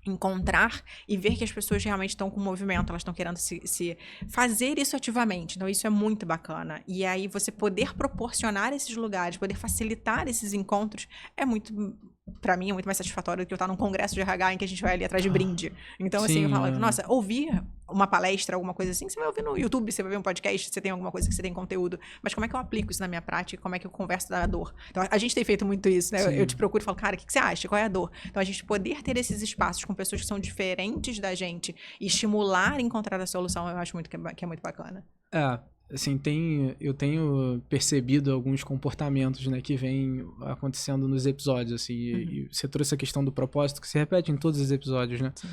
encontrar e ver que as pessoas realmente estão com movimento, elas estão querendo se fazer isso ativamente. Então, isso é muito bacana. E aí, você poder proporcionar esses lugares, poder facilitar esses encontros, é muito... Pra mim, é muito mais satisfatório do que eu estar num congresso de RH em que a gente vai ali atrás de brinde. Então, assim, eu falo, nossa, ouvir uma palestra, alguma coisa assim, você vai ouvir no YouTube, você vai ver um podcast, você tem alguma coisa que você tem conteúdo. Mas como é que eu aplico isso na minha prática? Como é que eu converso da dor? Então, a gente tem feito muito isso, né? Eu te procuro e falo, cara, o que você acha? Qual é a dor? Então, a gente poder ter esses espaços com pessoas que são diferentes da gente e estimular a encontrar a solução, eu acho muito que é muito bacana. Assim, eu tenho percebido alguns comportamentos, né, que vêm acontecendo nos episódios, assim, e você trouxe a questão do propósito, que se repete em todos os episódios, né? Sim.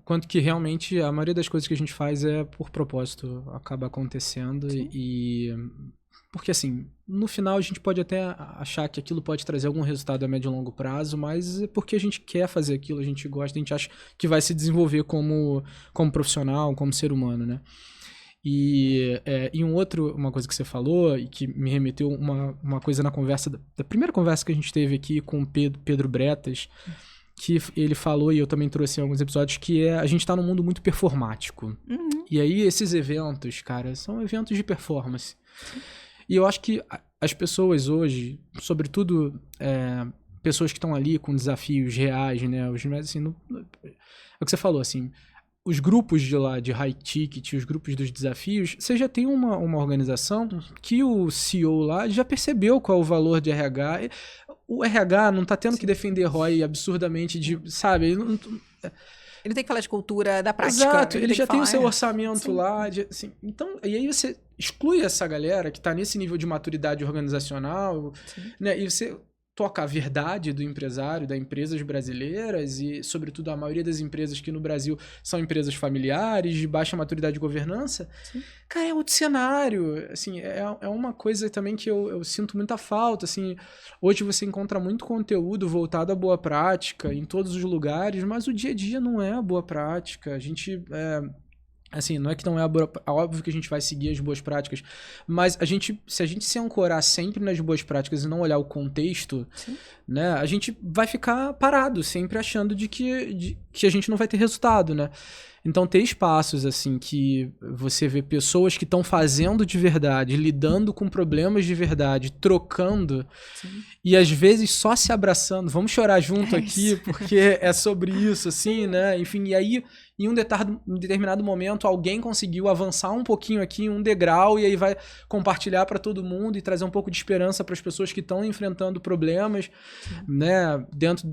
Quanto que realmente a maioria das coisas que a gente faz é por propósito, acaba acontecendo. E porque assim, no final a gente pode até achar que aquilo pode trazer algum resultado a médio e longo prazo, mas é porque a gente quer fazer aquilo, a gente gosta, a gente acha que vai se desenvolver como profissional, como ser humano, né? E uma coisa que você falou e que me remeteu uma coisa na conversa, da primeira conversa que a gente teve aqui com o Pedro Bretas, que ele falou, e eu também trouxe em alguns episódios, que a gente tá num mundo muito performático. E aí esses eventos, cara, são eventos de performance. E eu acho que as pessoas hoje, sobretudo pessoas que estão ali com desafios reais, né? Assim, é o que você falou, assim, os grupos de high ticket, os grupos dos desafios, você já tem uma organização que o CEO lá já percebeu qual é o valor de RH. O RH não tá tendo que defender ROI absurdamente sabe? Ele não tem que falar de cultura da prática. Exato, ele já tem o seu orçamento lá. Assim, então, e aí você exclui essa galera que tá nesse nível de maturidade organizacional, né? E toca a verdade do empresário, das empresas brasileiras e, sobretudo, a maioria das empresas que no Brasil são empresas familiares, de baixa maturidade de governança, cara, é outro cenário. Assim, é uma coisa também que eu sinto muita falta. Assim, hoje você encontra muito conteúdo voltado à boa prática em todos os lugares, mas o dia a dia não é a boa prática. A gente... assim, não é que não é óbvio que a gente vai seguir as boas práticas, mas se a gente se ancorar sempre nas boas práticas e não olhar o contexto, né, a gente vai ficar parado, sempre achando que a gente não vai ter resultado, né? Então, ter espaços, assim, que você vê pessoas que estão fazendo de verdade, lidando com problemas de verdade, trocando, e às vezes só se abraçando. Vamos chorar junto aqui, porque é sobre isso, assim, né? Enfim, e aí, em um determinado momento, alguém conseguiu avançar um pouquinho aqui, um degrau, e aí vai compartilhar para todo mundo e trazer um pouco de esperança para as pessoas que estão enfrentando problemas, né? Dentro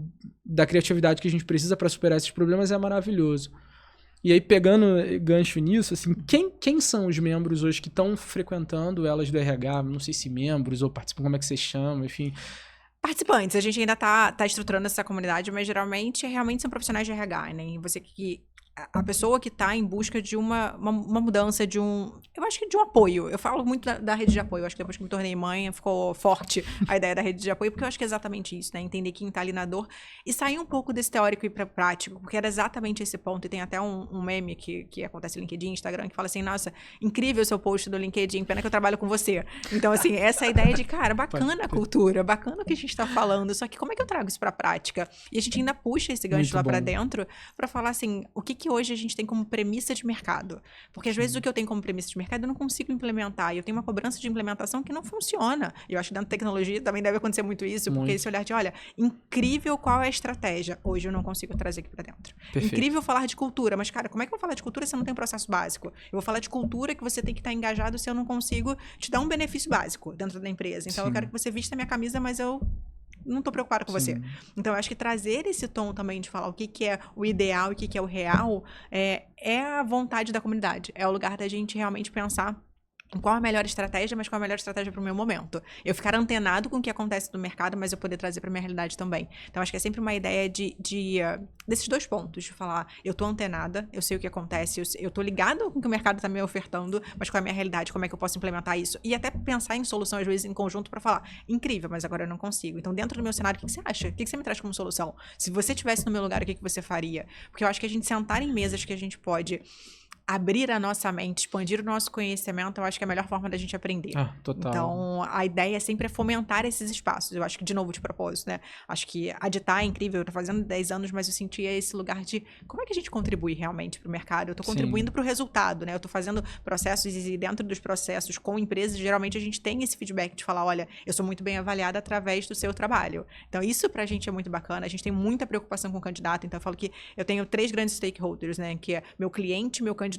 da criatividade que a gente precisa para superar esses problemas, é maravilhoso. E aí, pegando gancho nisso, assim, quem são os membros hoje que estão frequentando elas do RH? Não sei se membros ou participam, como é que você chama, enfim. Participantes, a gente ainda tá estruturando essa comunidade, mas geralmente realmente são profissionais de RH, né? E você que... A pessoa que está em busca de uma mudança, eu acho que de um apoio. Eu falo muito da rede de apoio. Eu acho que depois que me tornei mãe, ficou forte a ideia da rede de apoio, porque eu acho que é exatamente isso, né? Entender quem está ali na dor e sair um pouco desse teórico e ir para prático, porque era exatamente esse ponto. E tem até um meme que acontece no LinkedIn, Instagram, que fala assim, nossa, incrível o seu post do LinkedIn, pena que eu trabalho com você. Então, assim, essa ideia de, cara, bacana a cultura, bacana o que a gente está falando, só que como é que eu trago isso para a prática? E a gente ainda puxa esse gancho lá para dentro para falar assim, o que hoje a gente tem como premissa de mercado. Porque às vezes o que eu tenho como premissa de mercado eu não consigo implementar. E eu tenho uma cobrança de implementação que não funciona. E eu acho que dentro da tecnologia também deve acontecer muito isso. Porque esse olhar de, olha, incrível qual é a estratégia. Hoje eu não consigo trazer aqui pra dentro. Perfeito. Incrível falar de cultura. Mas, cara, como é que eu vou falar de cultura se eu não tenho um processo básico? Eu vou falar de cultura que você tem que estar engajado se eu não consigo te dar um benefício básico dentro da empresa. Então, eu quero que você vista a minha camisa, mas eu não tô preocupada com você. Então, eu acho que trazer esse tom também de falar o que é o ideal e o que é o real é a vontade da comunidade. É o lugar da gente realmente pensar qual a melhor estratégia, mas qual a melhor estratégia para o meu momento. Eu ficar antenado com o que acontece no mercado, mas eu poder trazer para minha realidade também. Então, acho que é sempre uma ideia desses dois pontos, de falar, eu tô antenada, eu sei o que acontece, eu tô ligado com o que o mercado tá me ofertando, mas qual é a minha realidade, como é que eu posso implementar isso? E até pensar em solução, às vezes, em conjunto para falar, incrível, mas agora eu não consigo. Então, dentro do meu cenário, o que você acha? O que você me traz como solução? Se você estivesse no meu lugar, o que você faria? Porque eu acho que a gente sentar em mesas que a gente pode abrir a nossa mente, expandir o nosso conhecimento, eu acho que é a melhor forma da gente aprender. Total. Então, a ideia sempre é fomentar esses espaços. Eu acho que, de novo, de propósito, né? Acho que a Ditar é incrível. Eu tô fazendo 10 anos, mas eu sentia esse lugar de como é que a gente contribui realmente pro mercado? Eu tô contribuindo pro resultado, né? Eu tô fazendo processos e dentro dos processos com empresas, geralmente a gente tem esse feedback de falar, olha, eu sou muito bem avaliada através do seu trabalho. Então, isso pra gente é muito bacana. A gente tem muita preocupação com o candidato. Então, eu falo que eu tenho 3 grandes stakeholders, né? Que é meu cliente, meu candidato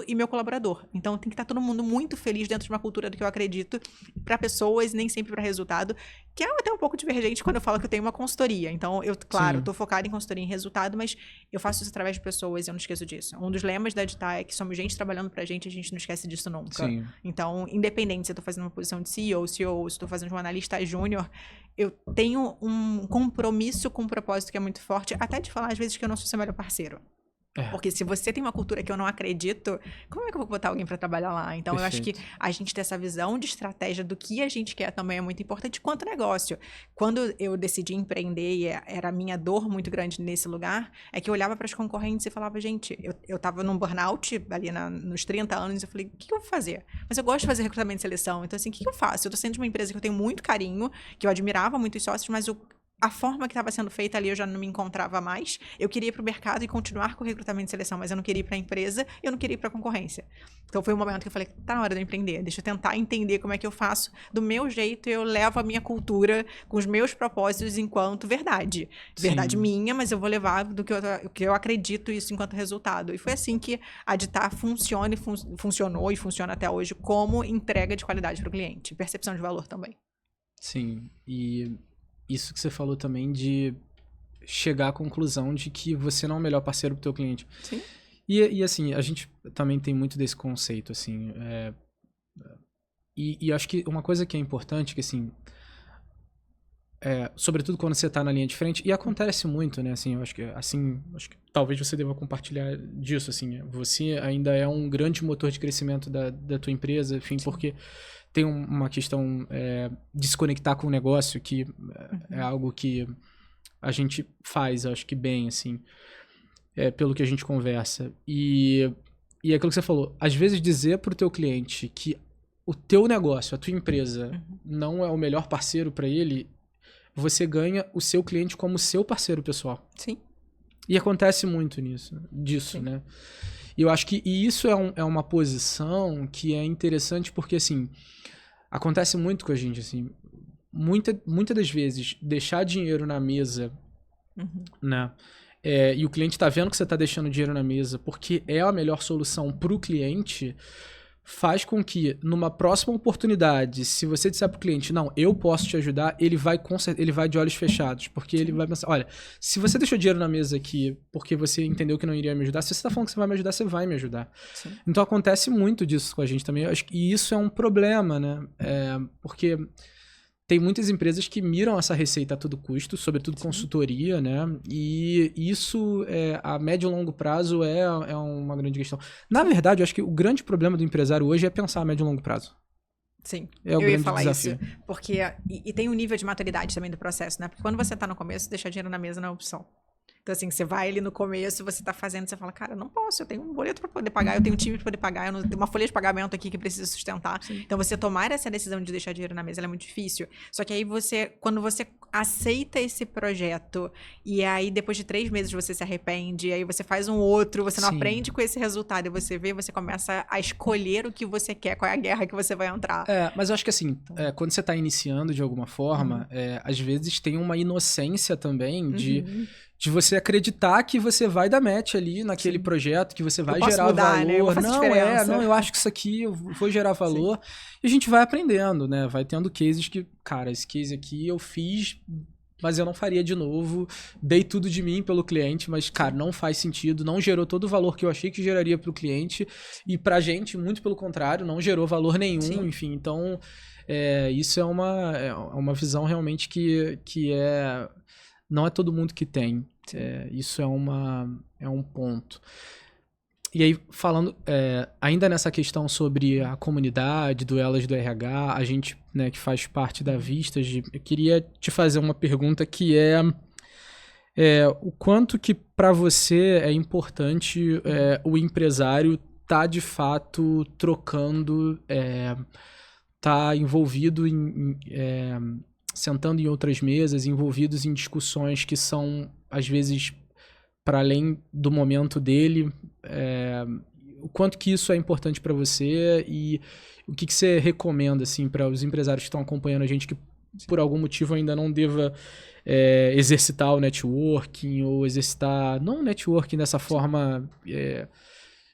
e meu colaborador. Então, tem que estar todo mundo muito feliz dentro de uma cultura do que eu acredito para pessoas, nem sempre para resultado, que é até um pouco divergente quando eu falo que eu tenho uma consultoria. Então, eu tô focada em consultoria em resultado, mas eu faço isso através de pessoas e eu não esqueço disso. Um dos lemas da Editar é que somos gente trabalhando pra gente, a gente não esquece disso nunca. Então, independente se eu tô fazendo uma posição de CEO, se eu tô fazendo um analista júnior, eu tenho um compromisso com um propósito que é muito forte, até de falar às vezes que eu não sou seu melhor parceiro. Porque se você tem uma cultura que eu não acredito, como é que eu vou botar alguém para trabalhar lá? Então, eu acho que a gente ter essa visão de estratégia do que a gente quer também é muito importante quanto negócio. Quando eu decidi empreender e era a minha dor muito grande nesse lugar, é que eu olhava para as concorrentes e falava, gente, eu tava num burnout ali nos 30 anos e eu falei, o que eu vou fazer? Mas eu gosto de fazer recrutamento e seleção, então assim, o que eu faço? Eu tô saindo de uma empresa que eu tenho muito carinho, que eu admirava muito os sócios, mas a forma que estava sendo feita ali eu já não me encontrava mais. Eu queria ir para o mercado e continuar com o recrutamento e seleção, mas eu não queria ir para a empresa e eu não queria ir para a concorrência. Então foi um momento que eu falei, tá na hora de eu empreender, deixa eu tentar entender como é que eu faço do meu jeito, eu levo a minha cultura com os meus propósitos enquanto verdade. Verdade minha, mas eu vou levar do que eu acredito isso enquanto resultado. E foi assim que a Ditar funcionou e funciona até hoje como entrega de qualidade para o cliente. Percepção de valor também. Sim, e isso que você falou também de chegar à conclusão de que você não é o melhor parceiro pro teu cliente. Sim. E assim, a gente também tem muito desse conceito, assim. E acho que uma coisa que é importante, que assim, sobretudo quando você tá na linha de frente, e acontece muito, né, assim, eu acho que talvez você deva compartilhar disso, assim, você ainda é um grande motor de crescimento da tua empresa, enfim, Sim. porque tem uma questão de se conectar com o negócio, que é algo que a gente faz, eu acho que bem, assim, pelo que a gente conversa, e aquilo que você falou, às vezes dizer pro teu cliente que o teu negócio, a tua empresa, não é o melhor parceiro para ele, você ganha o seu cliente como seu parceiro pessoal. Sim. E acontece muito disso, Sim. né? E eu acho que isso é uma posição que é interessante porque, assim, acontece muito com a gente, assim, muitas das vezes, deixar dinheiro na mesa, né? E o cliente tá vendo que você tá deixando dinheiro na mesa porque é a melhor solução pro cliente, faz com que, numa próxima oportunidade, se você disser pro cliente, não, eu posso te ajudar, ele vai de olhos fechados, porque Sim. ele vai pensar, olha, se você deixou dinheiro na mesa aqui porque você entendeu que não iria me ajudar, se você tá falando que você vai me ajudar, você vai me ajudar. Sim. Então acontece muito disso com a gente também, e isso é um problema, né? Porque tem muitas empresas que miram essa receita a todo custo, sobretudo Sim. consultoria, né? E isso, a médio e longo prazo, é uma grande questão. Na verdade, eu acho que o grande problema do empresário hoje é pensar a médio e longo prazo. Sim, eu ia falar desafio. isso. Porque, e tem um nível de maturidade também do processo, né? Porque quando você tá no começo, deixar dinheiro na mesa não é opção. Então, assim, você vai ali no começo, você tá fazendo, você fala, cara, não posso, eu tenho um boleto para poder pagar, eu tenho um time para poder pagar, eu tenho uma folha de pagamento aqui que precisa sustentar. Sim. Então, você tomar essa decisão de deixar dinheiro na mesa, ela é muito difícil. Só que aí quando você aceita esse projeto, e aí depois de 3 meses você se arrepende, aí você faz um outro, você não Sim. aprende com esse resultado, e você começa a escolher o que você quer, qual é a guerra que você vai entrar. Mas eu acho que assim, quando você tá iniciando de alguma forma, às vezes tem uma inocência também de você acreditar que você vai dar match ali naquele Sim. projeto, que você vai gerar valor. Né? Eu acho que isso aqui eu vou gerar valor. Sim. E a gente vai aprendendo, né? Vai tendo cases que, cara, esse case aqui eu fiz, mas eu não faria de novo. Dei tudo de mim pelo cliente, mas, cara, não faz sentido. Não gerou todo o valor que eu achei que geraria pro cliente. E pra gente, muito pelo contrário, não gerou valor nenhum. Sim. Enfim, então, isso é uma visão realmente que não é todo mundo que tem. Isso é um ponto. E aí, falando ainda nessa questão sobre a comunidade, do Elas do RH, a gente, né, que faz parte da Vistas, eu queria te fazer uma pergunta que o quanto que para você é importante o empresário tá de fato trocando, tá envolvido sentando em outras mesas, envolvidos em discussões que são, às vezes, para além do momento dele, o quanto que isso é importante para você e o que você recomenda, assim, para os empresários que estão acompanhando a gente que, por algum motivo, ainda não deva exercitar o networking ou exercitar, não o networking dessa forma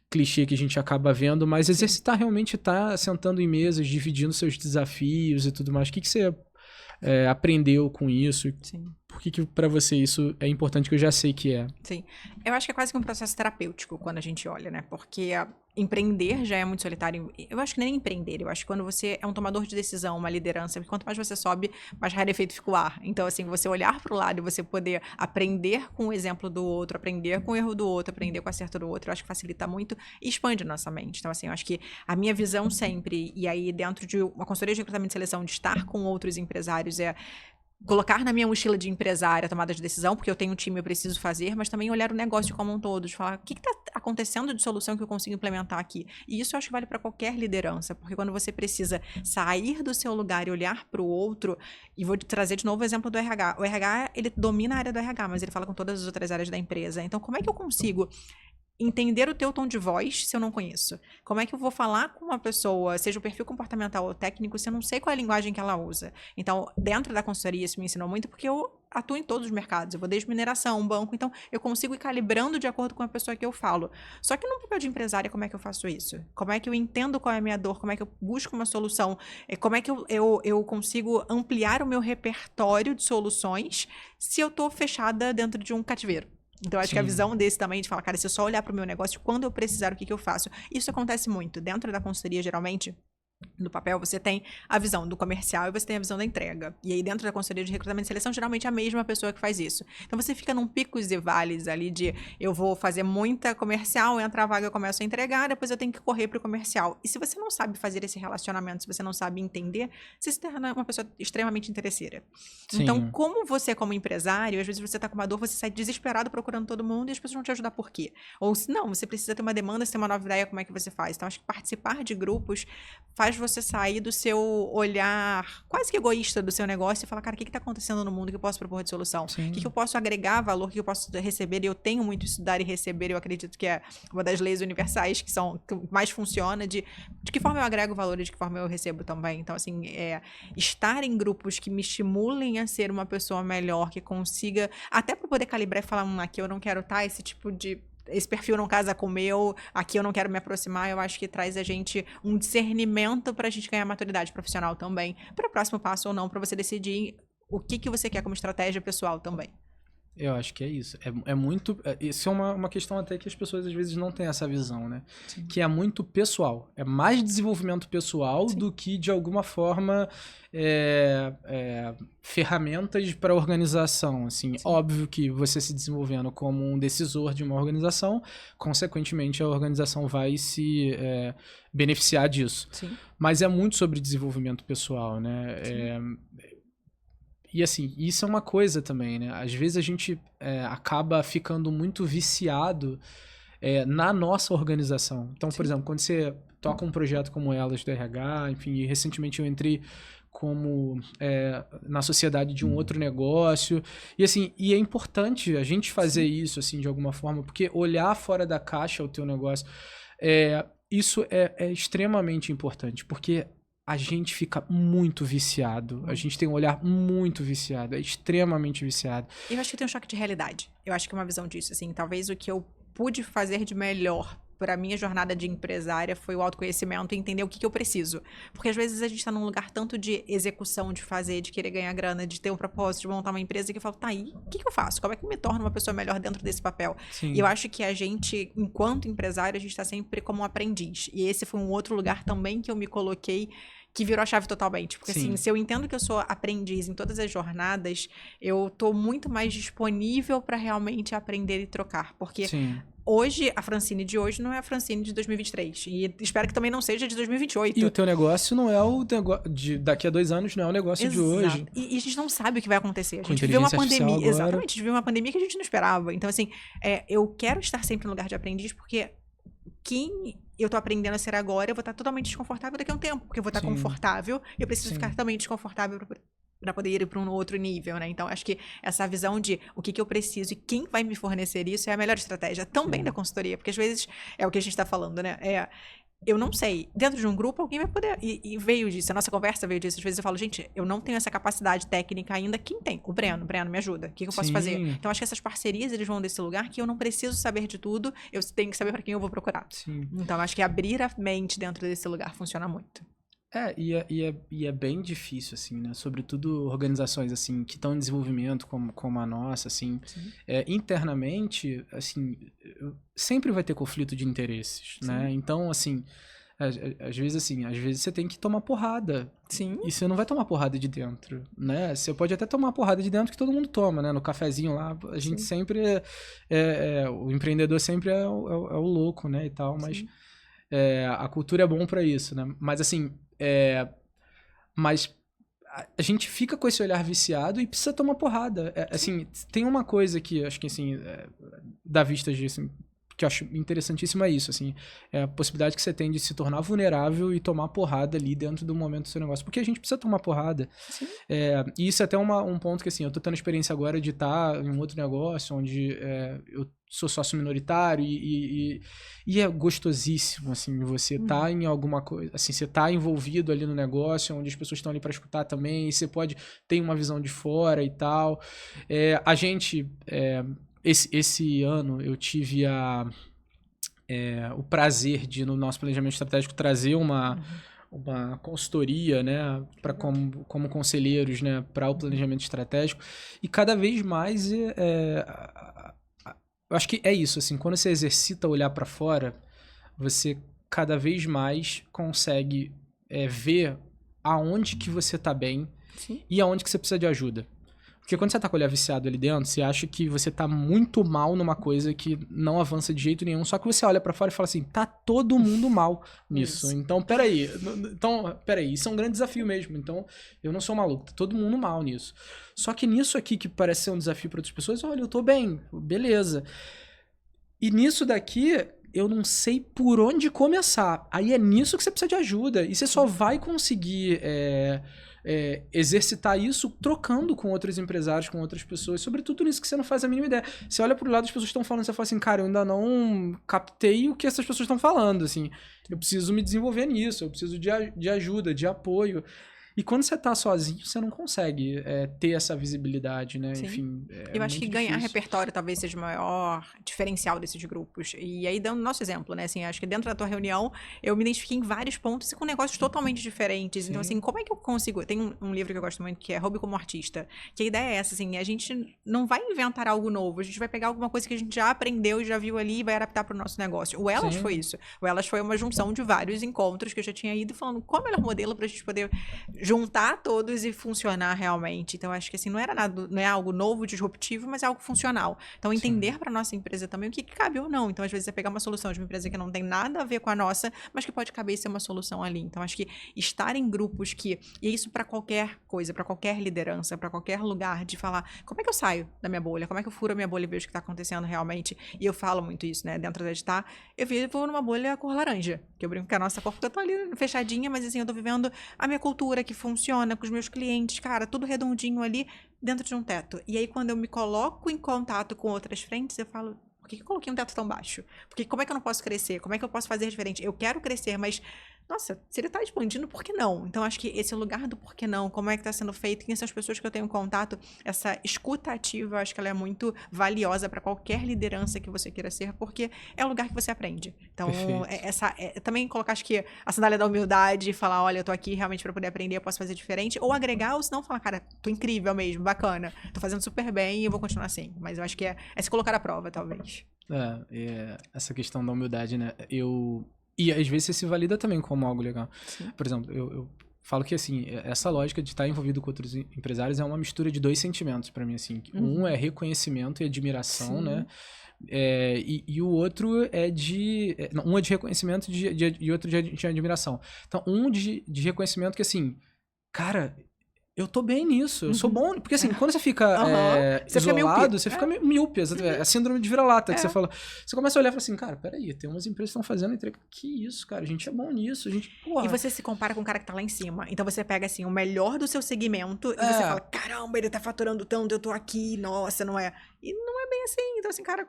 clichê que a gente acaba vendo, mas exercitar realmente estar sentando em mesas, dividindo seus desafios e tudo mais. O que você aprendeu com isso? Sim. Por que para você isso é importante, que eu já sei que é? Sim. Eu acho que é quase que um processo terapêutico quando a gente olha, né? Porque empreender já é muito solitário. Eu acho que nem empreender. Eu acho que quando você é um tomador de decisão, uma liderança, quanto mais você sobe, mais rarefeito fica o ar. Então, assim, você olhar para o lado e você poder aprender com o exemplo do outro, aprender com o erro do outro, aprender com o acerto do outro, eu acho que facilita muito e expande nossa mente. Então, assim, eu acho que a minha visão sempre, e aí dentro de uma consultoria de recrutamento e seleção, de estar com outros empresários, colocar na minha mochila de empresária a tomada de decisão, porque eu tenho um time, eu preciso fazer, mas também olhar o negócio como um todo, de falar o que está acontecendo de solução que eu consigo implementar aqui. E isso eu acho que vale para qualquer liderança, porque quando você precisa sair do seu lugar e olhar para o outro, e vou trazer de novo o exemplo do RH. O RH, ele domina a área do RH, mas ele fala com todas as outras áreas da empresa. Então, como é que eu consigo entender o teu tom de voz se eu não conheço? Como é que eu vou falar com uma pessoa, seja o perfil comportamental ou técnico, se eu não sei qual é a linguagem que ela usa? Então, dentro da consultoria, isso me ensinou muito, porque eu atuo em todos os mercados. Eu vou desde mineração, banco, então eu consigo ir calibrando de acordo com a pessoa que eu falo. Só que no papel de empresária, como é que eu faço isso? Como é que eu entendo qual é a minha dor? Como é que eu busco uma solução? Como é que eu consigo ampliar o meu repertório de soluções se eu tô fechada dentro de um cativeiro? Então, acho que a visão desse também, de falar, cara, se eu só olhar para o meu negócio, quando eu precisar, o que eu faço? Isso acontece muito. Dentro da consultoria, geralmente, no papel, você tem a visão do comercial e você tem a visão da entrega. E aí, dentro da consultoria de recrutamento e seleção, geralmente é a mesma pessoa que faz isso. Então, você fica num picos e vales ali de eu vou fazer muita comercial, entra a vaga, eu começo a entregar, depois eu tenho que correr pro comercial. E se você não sabe fazer esse relacionamento, se você não sabe entender, você se torna uma pessoa extremamente interesseira. Sim. Então, como você, como empresário, às vezes você tá com uma dor, você sai desesperado procurando todo mundo e as pessoas vão te ajudar por quê? Ou se não, você precisa ter uma demanda, se tem uma nova ideia, como é que você faz? Então, acho que participar de grupos faz você sair do seu olhar quase que egoísta do seu negócio e falar, cara, o que está acontecendo no mundo que eu posso propor de solução? Sim. O que eu posso agregar valor, o que eu posso receber? E eu tenho muito isso, dar e receber, eu acredito que é uma das leis universais que mais funciona, de que forma eu agrego valor e de que forma eu recebo também. Então, assim, estar em grupos que me estimulem a ser uma pessoa melhor, que consiga, até para poder calibrar e falar, aqui eu não quero estar, esse perfil não casa com o meu, aqui eu não quero me aproximar, eu acho que traz a gente um discernimento pra gente ganhar maturidade profissional também, para o próximo passo ou não, para você decidir o que você quer como estratégia pessoal também. Eu acho que é isso. É muito. Isso é uma questão até que as pessoas às vezes não têm essa visão, né? Sim. Que é muito pessoal. É mais desenvolvimento pessoal, sim, do que, de alguma forma, ferramentas para organização. Assim, sim, óbvio que você se desenvolvendo como um decisor de uma organização, consequentemente a organização vai se beneficiar disso. Sim. Mas é muito sobre desenvolvimento pessoal, né? E assim, isso é uma coisa também, né? Às vezes a gente acaba ficando muito viciado na nossa organização. Então, sim, por exemplo, quando você toca um projeto como Elas do RH, enfim, e recentemente eu entrei como na sociedade de um outro negócio. E assim, e é importante a gente fazer, sim, isso assim de alguma forma, porque olhar fora da caixa o teu negócio, isso é extremamente importante, porque a gente fica muito viciado. A gente tem um olhar muito viciado, é extremamente viciado. Eu acho que tem um choque de realidade. Eu acho que é uma visão disso, assim, talvez o que eu pude fazer de melhor para a minha jornada de empresária foi o autoconhecimento e entender o que eu preciso. Porque às vezes a gente está num lugar tanto de execução, de fazer, de querer ganhar grana, de ter um propósito, de montar uma empresa, que eu falo, tá aí, o que eu faço? Como é que eu me torno uma pessoa melhor dentro desse papel? Sim. E eu acho que a gente, enquanto empresário, a gente está sempre como um aprendiz. E esse foi um outro lugar também que eu me coloquei, que virou a chave totalmente. Porque, sim, assim, se eu entendo que eu sou aprendiz em todas as jornadas, eu tô muito mais disponível para realmente aprender e trocar. Porque, sim, hoje, a Francine de hoje não é a Francine de 2023. E espero que também não seja de 2028. E o teu negócio não é o negócio de daqui a 2 anos, não é o negócio, exato, de hoje. E a gente não sabe o que vai acontecer. A Com gente viveu uma pandemia. Agora. Exatamente, a gente viveu uma pandemia que a gente não esperava. Então, assim, eu quero estar sempre no lugar de aprendiz, porque quem eu tô aprendendo a ser agora, eu vou estar totalmente desconfortável daqui a um tempo. Porque eu vou estar, sim, confortável, eu preciso, sim, ficar também desconfortável para poder ir para um outro nível, né? Então, acho que essa visão de o que eu preciso e quem vai me fornecer isso é a melhor estratégia também, sim, da consultoria. Porque às vezes é o que a gente tá falando, né? Eu não sei, dentro de um grupo alguém vai poder, e veio disso, a nossa conversa veio disso, às vezes eu falo, gente, eu não tenho essa capacidade técnica ainda, quem tem? O Breno me ajuda, o que eu posso, sim, fazer? Então acho que essas parcerias, eles vão desse lugar que eu não preciso saber de tudo, eu tenho que saber para quem eu vou procurar. Sim. Então acho que abrir a mente dentro desse lugar funciona muito. E é bem difícil, assim, né? Sobretudo organizações, assim, que estão em desenvolvimento, como a nossa, assim. Internamente, assim, sempre vai ter conflito de interesses, sim, né? Então, assim, às vezes você tem que tomar porrada. Sim. E você não vai tomar porrada de dentro, né? Você pode até tomar porrada de dentro que todo mundo toma, né? No cafezinho lá, a gente, sim, sempre o empreendedor sempre é o louco, né? E tal, mas a cultura é bom pra isso, né? Mas, assim, mas a gente fica com esse olhar viciado e precisa tomar porrada. Assim, tem uma coisa que acho que, assim, dá vista de, assim, que eu acho interessantíssimo, é isso, assim, é a possibilidade que você tem de se tornar vulnerável e tomar porrada ali dentro do momento do seu negócio, porque a gente precisa tomar porrada. E isso é até um ponto que, assim, eu tô tendo experiência agora de estar em um outro negócio, onde eu sou sócio minoritário e é gostosíssimo, assim, você tá em alguma coisa, assim, você tá envolvido ali no negócio, onde as pessoas estão ali para escutar também, e você pode ter uma visão de fora e tal. A gente... Esse ano eu tive o prazer de, no nosso planejamento estratégico, trazer uma consultoria, né, para como conselheiros, né, para o planejamento estratégico, e cada vez mais eu acho que é isso, assim, quando você exercita olhar para fora, você cada vez mais consegue ver aonde que você tá bem Sim. e aonde que você precisa de ajuda. Porque quando você tá com o olhar viciado ali dentro, você acha que você tá muito mal numa coisa que não avança de jeito nenhum, só que você olha pra fora e fala assim, tá todo mundo mal nisso. Isso. Então, peraí, isso é um grande desafio mesmo. Então, eu não sou maluco, tá todo mundo mal nisso. Só que nisso aqui, que parece ser um desafio pra outras pessoas, olha, eu tô bem, beleza. E nisso daqui, eu não sei por onde começar. Aí é nisso que você precisa de ajuda. E você só vai conseguir exercitar isso trocando com outros empresários, com outras pessoas, sobretudo nisso que você não faz a mínima ideia. Você olha pro lado, as pessoas estão falando, você fala assim, cara, eu ainda não captei o que essas pessoas estão falando, assim. Eu preciso me desenvolver nisso, eu preciso de ajuda, de apoio. E quando você tá sozinho, você não consegue ter essa visibilidade, né? Sim. Enfim, eu acho que muito ganhar difícil. repertório talvez seja o maior diferencial desses grupos. E aí, dando nosso exemplo, né? Assim, acho que dentro da tua reunião, eu me identifiquei em vários pontos e com negócios totalmente diferentes. Então, assim, como é que eu consigo... Tem um livro que eu gosto muito, que é Roube como Artista. Que a ideia é essa, assim, a gente não vai inventar algo novo. A gente vai pegar alguma coisa que a gente já aprendeu, já viu ali e vai adaptar pro nosso negócio. O Elas foi isso. O Elas foi uma junção de vários encontros que eu já tinha ido falando qual é o melhor modelo pra gente poder juntar todos e funcionar realmente. Então, acho que assim, não é algo novo, disruptivo, mas é algo funcional. Então, entender para nossa empresa também o que cabe ou não. Então, às vezes, é pegar uma solução de uma empresa que não tem nada a ver com a nossa, mas que pode caber e ser uma solução ali. Então, acho que estar em grupos que... E é isso para qualquer coisa, para qualquer liderança, para qualquer lugar, de falar, como é que eu saio da minha bolha? Como é que eu furo a minha bolha e vejo o que está acontecendo realmente? E eu falo muito isso, né? Dentro da Editar, eu vivo numa bolha cor laranja, que eu brinco que a nossa cor tá ali fechadinha, mas assim, eu tô vivendo a minha cultura que funciona com os meus clientes, cara, tudo redondinho ali dentro de um teto. E aí, quando eu me coloco em contato com outras frentes, eu falo, por que eu coloquei um teto tão baixo? Porque como é que eu não posso crescer? Como é que eu posso fazer diferente? Eu quero crescer, mas, nossa, se ele tá expandindo, por que não? Então, acho que esse lugar do por que não, como é que tá sendo feito, quem são as pessoas que eu tenho contato, essa escuta ativa, acho que ela é muito valiosa para qualquer liderança que você queira ser, porque é o lugar que você aprende. Então, também colocar, acho que a sandália da humildade, falar, olha, eu tô aqui realmente para poder aprender, eu posso fazer diferente, ou agregar, ou senão falar, cara, tô incrível mesmo, bacana, tô fazendo super bem e eu vou continuar assim. Mas eu acho que é se colocar à prova, talvez. Essa questão da humildade, né? E às vezes você se valida também como algo legal. Sim. Por exemplo, eu falo que, assim, essa lógica de estar envolvido com outros empresários é uma mistura de dois sentimentos pra mim, assim. Um é reconhecimento e admiração, Sim. né? E o outro é um é de reconhecimento e outro de admiração. Então, um de reconhecimento que, assim, cara... Eu tô bem nisso, eu sou bom. Porque assim, quando você fica Você fica isolado, míope. você fica míope. É a síndrome de vira-lata que você fala. Você começa a olhar e fala assim, cara, peraí, tem umas empresas que estão fazendo entrega. Que isso, cara? A gente é bom nisso. A gente, porra. E você se compara com o cara que tá lá em cima. Então você pega, assim, o melhor do seu segmento e você fala, caramba, ele tá faturando tanto, eu tô aqui, nossa, não é... E não é bem assim. Então, assim, cara,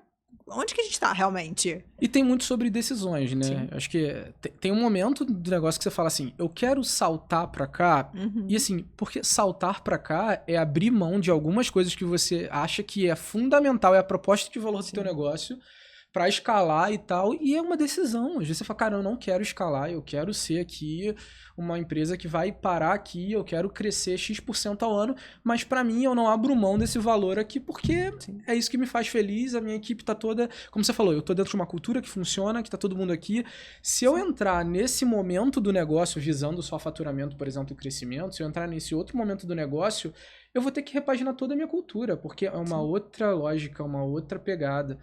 onde que a gente tá realmente? E tem muito sobre decisões, né? Sim. Acho que tem um momento do negócio que você fala assim, eu quero saltar pra cá. E assim, porque saltar pra cá é abrir mão de algumas coisas que você acha que é fundamental, é a proposta de valor do teu negócio, pra escalar e tal, e é uma decisão. Às vezes você fala, cara, eu não quero escalar, eu quero ser aqui uma empresa que vai parar aqui, eu quero crescer X% ao ano, mas pra mim eu não abro mão desse valor aqui, porque é isso que me faz feliz, a minha equipe tá toda, como você falou, eu tô dentro de uma cultura que funciona, que tá todo mundo aqui. Se eu entrar nesse momento do negócio, visando só faturamento, por exemplo, e crescimento, se eu entrar nesse outro momento do negócio, eu vou ter que repaginar toda a minha cultura, porque é uma outra lógica, uma outra pegada.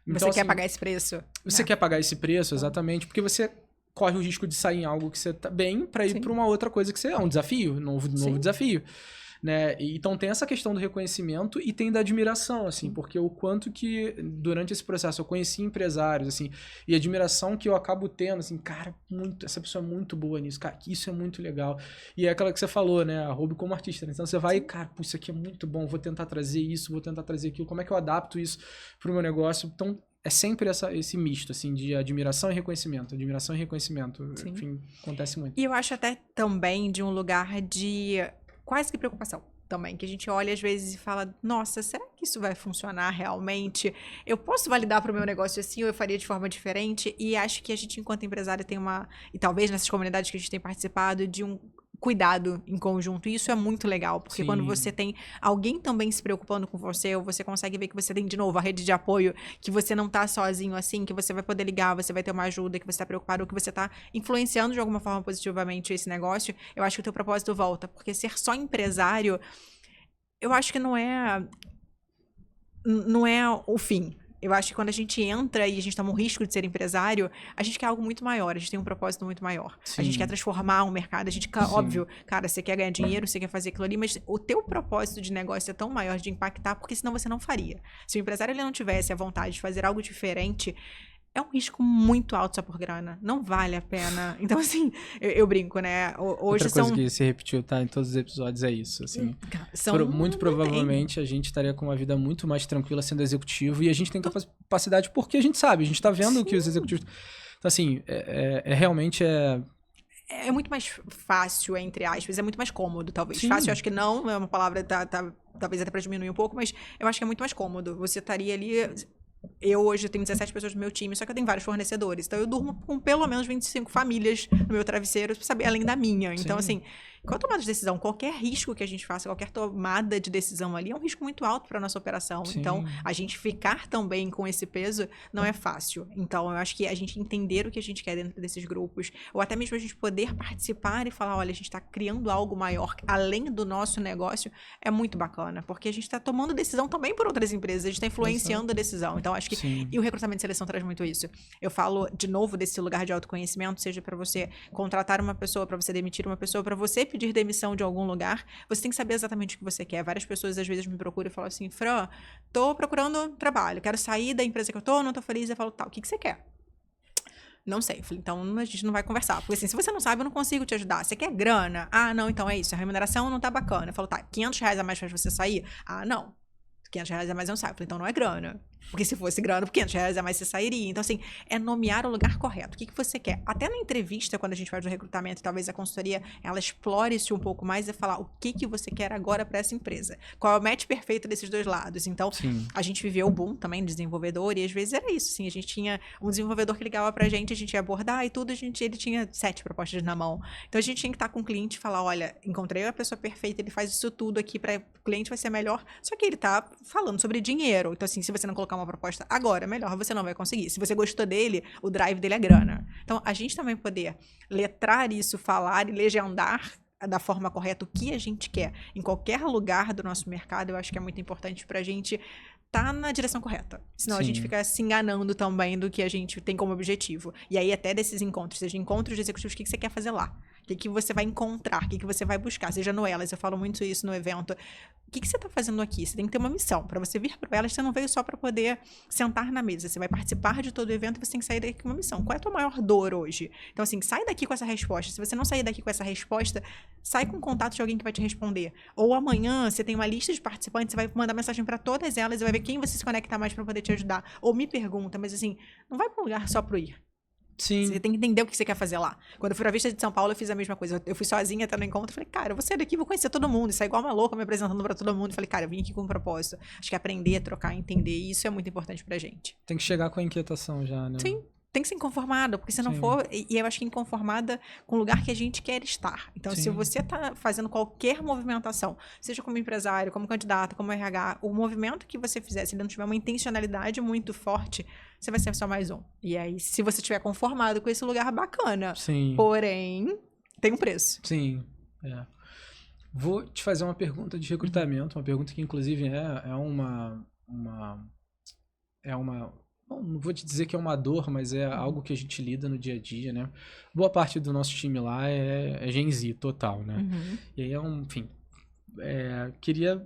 Então, você quer pagar esse preço. Você quer pagar esse preço, exatamente, porque você corre o risco de sair em algo que você tá bem pra ir pra uma outra coisa que você é um desafio, novo desafio, né? E, então tem essa questão do reconhecimento e tem da admiração, assim, porque o quanto que durante esse processo eu conheci empresários, assim, e a admiração que eu acabo tendo, assim, cara, essa pessoa é muito boa nisso, cara, isso é muito legal. E é aquela que você falou, né, a Roube como artista, né? Então você vai, cara, pô, isso aqui é muito bom, vou tentar trazer isso, vou tentar trazer aquilo, como é que eu adapto isso pro meu negócio? Então é sempre esse misto, assim, de admiração e reconhecimento. Admiração e reconhecimento. Sim. Enfim, acontece muito. E eu acho até também de um lugar de quase que preocupação também, que a gente olha às vezes e fala, nossa, será que isso vai funcionar realmente? Eu posso validar para o meu negócio assim ou eu faria de forma diferente? E acho que a gente, enquanto empresário, tem e talvez nessas comunidades que a gente tem participado, de um cuidado em conjunto. E isso é muito legal, porque Sim. quando você tem alguém também se preocupando com você, ou você consegue ver que você tem, de novo, a rede de apoio, que você não tá sozinho assim, que você vai poder ligar, você vai ter uma ajuda, que você tá preocupado, ou que você tá influenciando de alguma forma positivamente esse negócio, eu acho que o teu propósito volta. Porque ser só empresário, eu acho que não é o fim. Eu acho que quando a gente entra e a gente toma o risco de ser empresário, a gente quer algo muito maior, a gente tem um propósito muito maior. Sim. A gente quer transformar o mercado, a gente quer, óbvio, cara, você quer ganhar dinheiro, você quer fazer aquilo ali, mas o teu propósito de negócio é tão maior de impactar, porque senão você não faria. Se o empresário ele não tivesse a vontade de fazer algo diferente, é um risco muito alto só por grana. Não vale a pena. Então, assim, eu brinco, né? Hoje Outra coisa que se repetiu, tá? Em todos os episódios é isso, assim. Muito provavelmente a gente estaria com uma vida muito mais tranquila sendo executivo e a gente tem capacidade porque a gente sabe, a gente tá vendo que os executivos... Então, assim, realmente é muito mais fácil, entre aspas, é muito mais cômodo, talvez. Sim. Fácil, eu acho que não, é uma palavra, talvez até pra diminuir um pouco, mas eu acho que é muito mais cômodo. Você estaria ali... Eu hoje tenho 17 pessoas no meu time, só que eu tenho vários fornecedores. Então eu durmo com pelo menos 25 famílias no meu travesseiro, pra saber além da minha. Então, assim, qual tomada de decisão, qualquer risco que a gente faça, qualquer tomada de decisão ali é um risco muito alto para nossa operação. Sim. Então, a gente ficar também com esse peso não é fácil. Então, eu acho que a gente entender o que a gente quer dentro desses grupos, ou até mesmo a gente poder participar e falar, olha, a gente está criando algo maior além do nosso negócio, é muito bacana, porque a gente está tomando decisão também por outras empresas, a gente está influenciando a decisão. Então, acho que e o recrutamento de seleção traz muito isso. Eu falo de novo desse lugar de autoconhecimento, seja para você contratar uma pessoa, para você demitir uma pessoa, para você pedir demissão de algum lugar, você tem que saber exatamente o que você quer. Várias pessoas às vezes me procuram e falam assim, Fran, tô procurando trabalho, quero sair da empresa que eu tô, não tô feliz. Eu falo, tá, o que você quer? Não sei. Eu falei, então a gente não vai conversar. Porque assim, se você não sabe, eu não consigo te ajudar. Você quer grana? Ah, não, então é isso. A remuneração não tá bacana. Eu falo, tá, R$500 a mais pra você sair? Ah, não. R$500 a mais eu não saio. Eu falei, então não é grana. Porque se fosse grana, por R$500 a mais você sairia. Então, assim, é nomear o lugar correto. O que você quer? Até na entrevista, quando a gente faz o recrutamento, talvez a consultoria, ela explore isso um pouco mais e falar o que você quer agora para essa empresa. Qual é o match perfeito desses dois lados. Então, a gente viveu o boom também de desenvolvedor e às vezes era isso, assim, a gente tinha um desenvolvedor que ligava pra gente, a gente ia abordar e tudo, ele tinha 7 propostas na mão. Então, a gente tinha que estar com o cliente e falar, olha, encontrei a pessoa perfeita, ele faz isso tudo aqui para o cliente vai ser melhor, só que ele tá falando sobre dinheiro. Então, assim, se você não colocar uma proposta agora, melhor, você não vai conseguir. Se você gostou dele, o drive dele é grana. Então, a gente também poder letrar isso, falar e legendar da forma correta o que a gente quer em qualquer lugar do nosso mercado, eu acho que é muito importante pra gente tá na direção correta. Senão a gente fica se enganando também do que a gente tem como objetivo. E aí, até desses encontros, seja encontros de executivos, o que você quer fazer lá? O que você vai encontrar? O que você vai buscar? Seja no Elas, eu falo muito isso no evento. O que você tá fazendo aqui? Você tem que ter uma missão. Para você vir para Elas, você não veio só para poder sentar na mesa. Você vai participar de todo o evento e você tem que sair daqui com uma missão. Qual é a tua maior dor hoje? Então, assim, sai daqui com essa resposta. Se você não sair daqui com essa resposta, sai com contato de alguém que vai te responder. Ou amanhã, você tem uma lista de participantes, você vai mandar mensagem para todas elas e vai ver quem você se conecta mais para poder te ajudar. Ou me pergunta, mas assim, não vai para um lugar só pro ir. Sim. Você tem que entender o que você quer fazer lá. Quando eu fui pra Vista de São Paulo, eu fiz a mesma coisa. Eu fui sozinha até no encontro e falei, cara, eu vou sair daqui, vou conhecer todo mundo. E sair igual uma louca me apresentando pra todo mundo. E falei, cara, eu vim aqui com um propósito. Acho que aprender, trocar, entender, isso é muito importante pra gente. Tem que chegar com a inquietação já, né? Sim. Tem que ser inconformada, porque se não for... E eu acho que inconformada com o lugar que a gente quer estar. Então, se você tá fazendo qualquer movimentação, seja como empresário, como candidato, como RH, o movimento que você fizer, se ele não tiver uma intencionalidade muito forte, você vai ser só mais um. E aí, se você estiver conformado com esse lugar, bacana. Sim. Porém, tem um preço. Sim, Vou te fazer uma pergunta de recrutamento, uma pergunta que, inclusive, não vou te dizer que é uma dor, mas é algo que a gente lida no dia a dia, né? Boa parte do nosso time lá é Gen Z total, né? E aí queria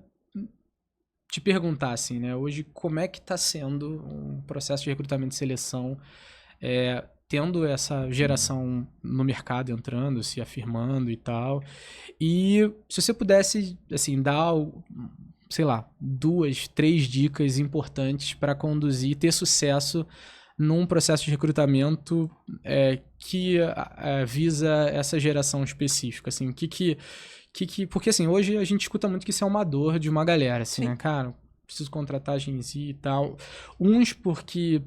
te perguntar, assim, né? Hoje, como é que está sendo um processo de recrutamento e seleção, tendo essa geração no mercado entrando, se afirmando e tal. E se você pudesse, assim, dar, sei lá, 2, 3 dicas importantes para conduzir e ter sucesso num processo de recrutamento que visa essa geração específica, assim, porque assim, hoje a gente escuta muito que isso é uma dor de uma galera, assim, né, cara, preciso contratar Gen Z e tal, uns porque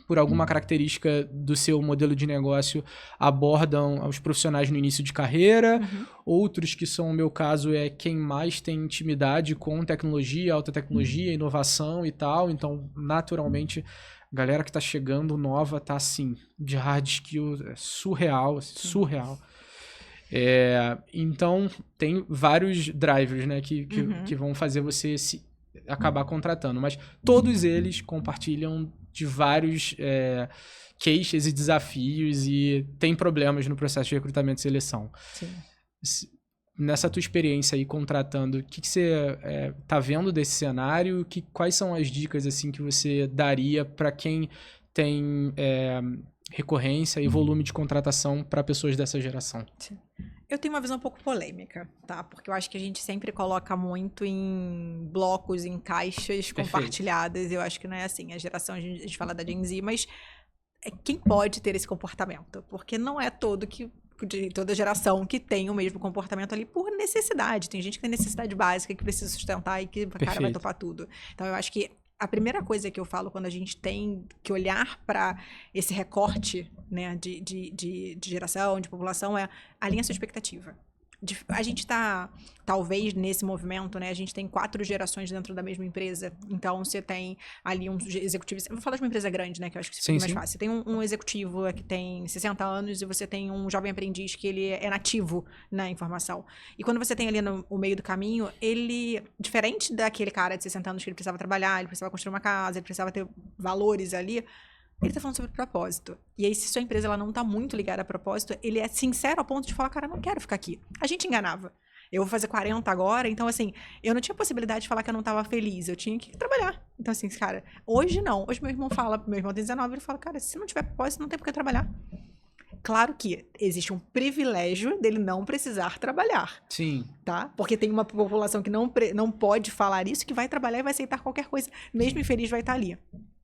por alguma característica do seu modelo de negócio, abordam os profissionais no início de carreira. Outros, que são o meu caso, é quem mais tem intimidade com tecnologia, alta tecnologia, inovação e tal. Então, naturalmente, a galera que tá chegando nova tá, assim, de hard skill, surreal, surreal. Então, tem vários drivers, né, que vão fazer você acabar contratando. Mas todos eles compartilham de vários queixas e desafios e tem problemas no processo de recrutamento e seleção. Sim. Nessa tua experiência aí contratando, o que você tá vendo desse cenário? Quais são as dicas assim que você daria para quem tem recorrência e volume de contratação para pessoas dessa geração? Sim. Eu tenho uma visão um pouco polêmica, tá? Porque eu acho que a gente sempre coloca muito em blocos, em caixas compartilhadas. Eu acho que não é assim. A geração, a gente fala da Gen Z, mas quem pode ter esse comportamento? Porque não é toda geração que tem o mesmo comportamento ali por necessidade. Tem gente que tem necessidade básica, que precisa sustentar e que o cara vai topar tudo. Então, eu acho que a primeira coisa que eu falo quando a gente tem que olhar para esse recorte, né, de geração, de população, é alinhar sua expectativa. A gente tá, talvez, nesse movimento, né? A gente tem 4 gerações dentro da mesma empresa. Então, você tem ali um executivo... Eu vou falar de uma empresa grande, né? Que eu acho que isso é mais fácil. Você tem um executivo que tem 60 anos e você tem um jovem aprendiz que ele é nativo na informação. E quando você tem ali no meio do caminho, ele... Diferente daquele cara de 60 anos que ele precisava trabalhar, ele precisava construir uma casa, ele precisava ter valores ali... Ele tá falando sobre propósito. E aí, se sua empresa ela não tá muito ligada a propósito, ele é sincero ao ponto de falar, cara, eu não quero ficar aqui. A gente enganava. Eu vou fazer 40 agora, então, assim, eu não tinha possibilidade de falar que eu não tava feliz. Eu tinha que trabalhar. Então, assim, cara, hoje não. Hoje meu irmão tem 19, ele fala, cara, se não tiver propósito, não tem por que trabalhar. Claro que existe um privilégio dele não precisar trabalhar. Sim. Tá? Porque tem uma população que não pode falar isso, que vai trabalhar e vai aceitar qualquer coisa. Mesmo infeliz vai estar ali.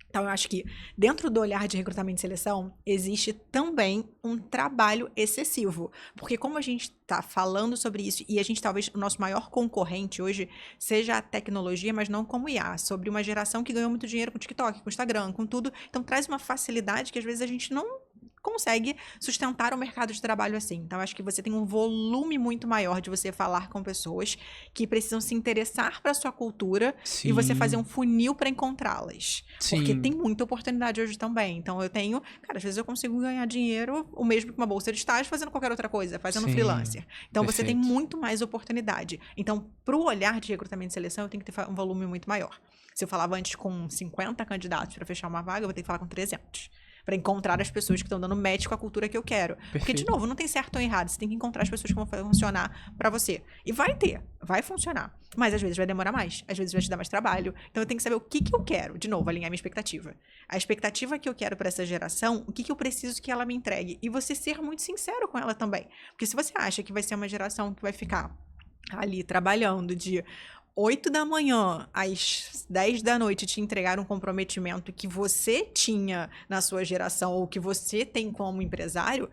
Então, eu acho que dentro do olhar de recrutamento e seleção, existe também um trabalho excessivo. Porque como a gente está falando sobre isso, e a gente talvez, o nosso maior concorrente hoje, seja a tecnologia, mas não como IA, sobre uma geração que ganhou muito dinheiro com TikTok, com Instagram, com tudo. Então, traz uma facilidade que às vezes a gente não consegue sustentar o mercado de trabalho assim. Então, acho que você tem um volume muito maior de você falar com pessoas que precisam se interessar para sua cultura. Sim. E você fazer um funil para encontrá-las. Sim. Porque tem muita oportunidade hoje também. Então, eu tenho... Cara, às vezes eu consigo ganhar dinheiro o mesmo que uma bolsa de estágio fazendo qualquer outra coisa, fazendo freelancer. Então, você tem muito mais oportunidade. Então, pro olhar de recrutamento e seleção, eu tenho que ter um volume muito maior. Se eu falava antes com 50 candidatos para fechar uma vaga, eu vou ter que falar com 300. Para encontrar as pessoas que estão dando match com a cultura que eu quero. Perfeito. Porque, de novo, não tem certo ou errado. Você tem que encontrar as pessoas que vão funcionar para você. E vai funcionar. Mas, às vezes, vai demorar mais. Às vezes, vai te dar mais trabalho. Então, eu tenho que saber o que eu quero. De novo, alinhar minha expectativa. A expectativa que eu quero para essa geração, o que eu preciso que ela me entregue. E você ser muito sincero com ela também. Porque se você acha que vai ser uma geração que vai ficar ali trabalhando de 8 da manhã às 10 da noite te entregar um comprometimento que você tinha na sua geração ou que você tem como empresário,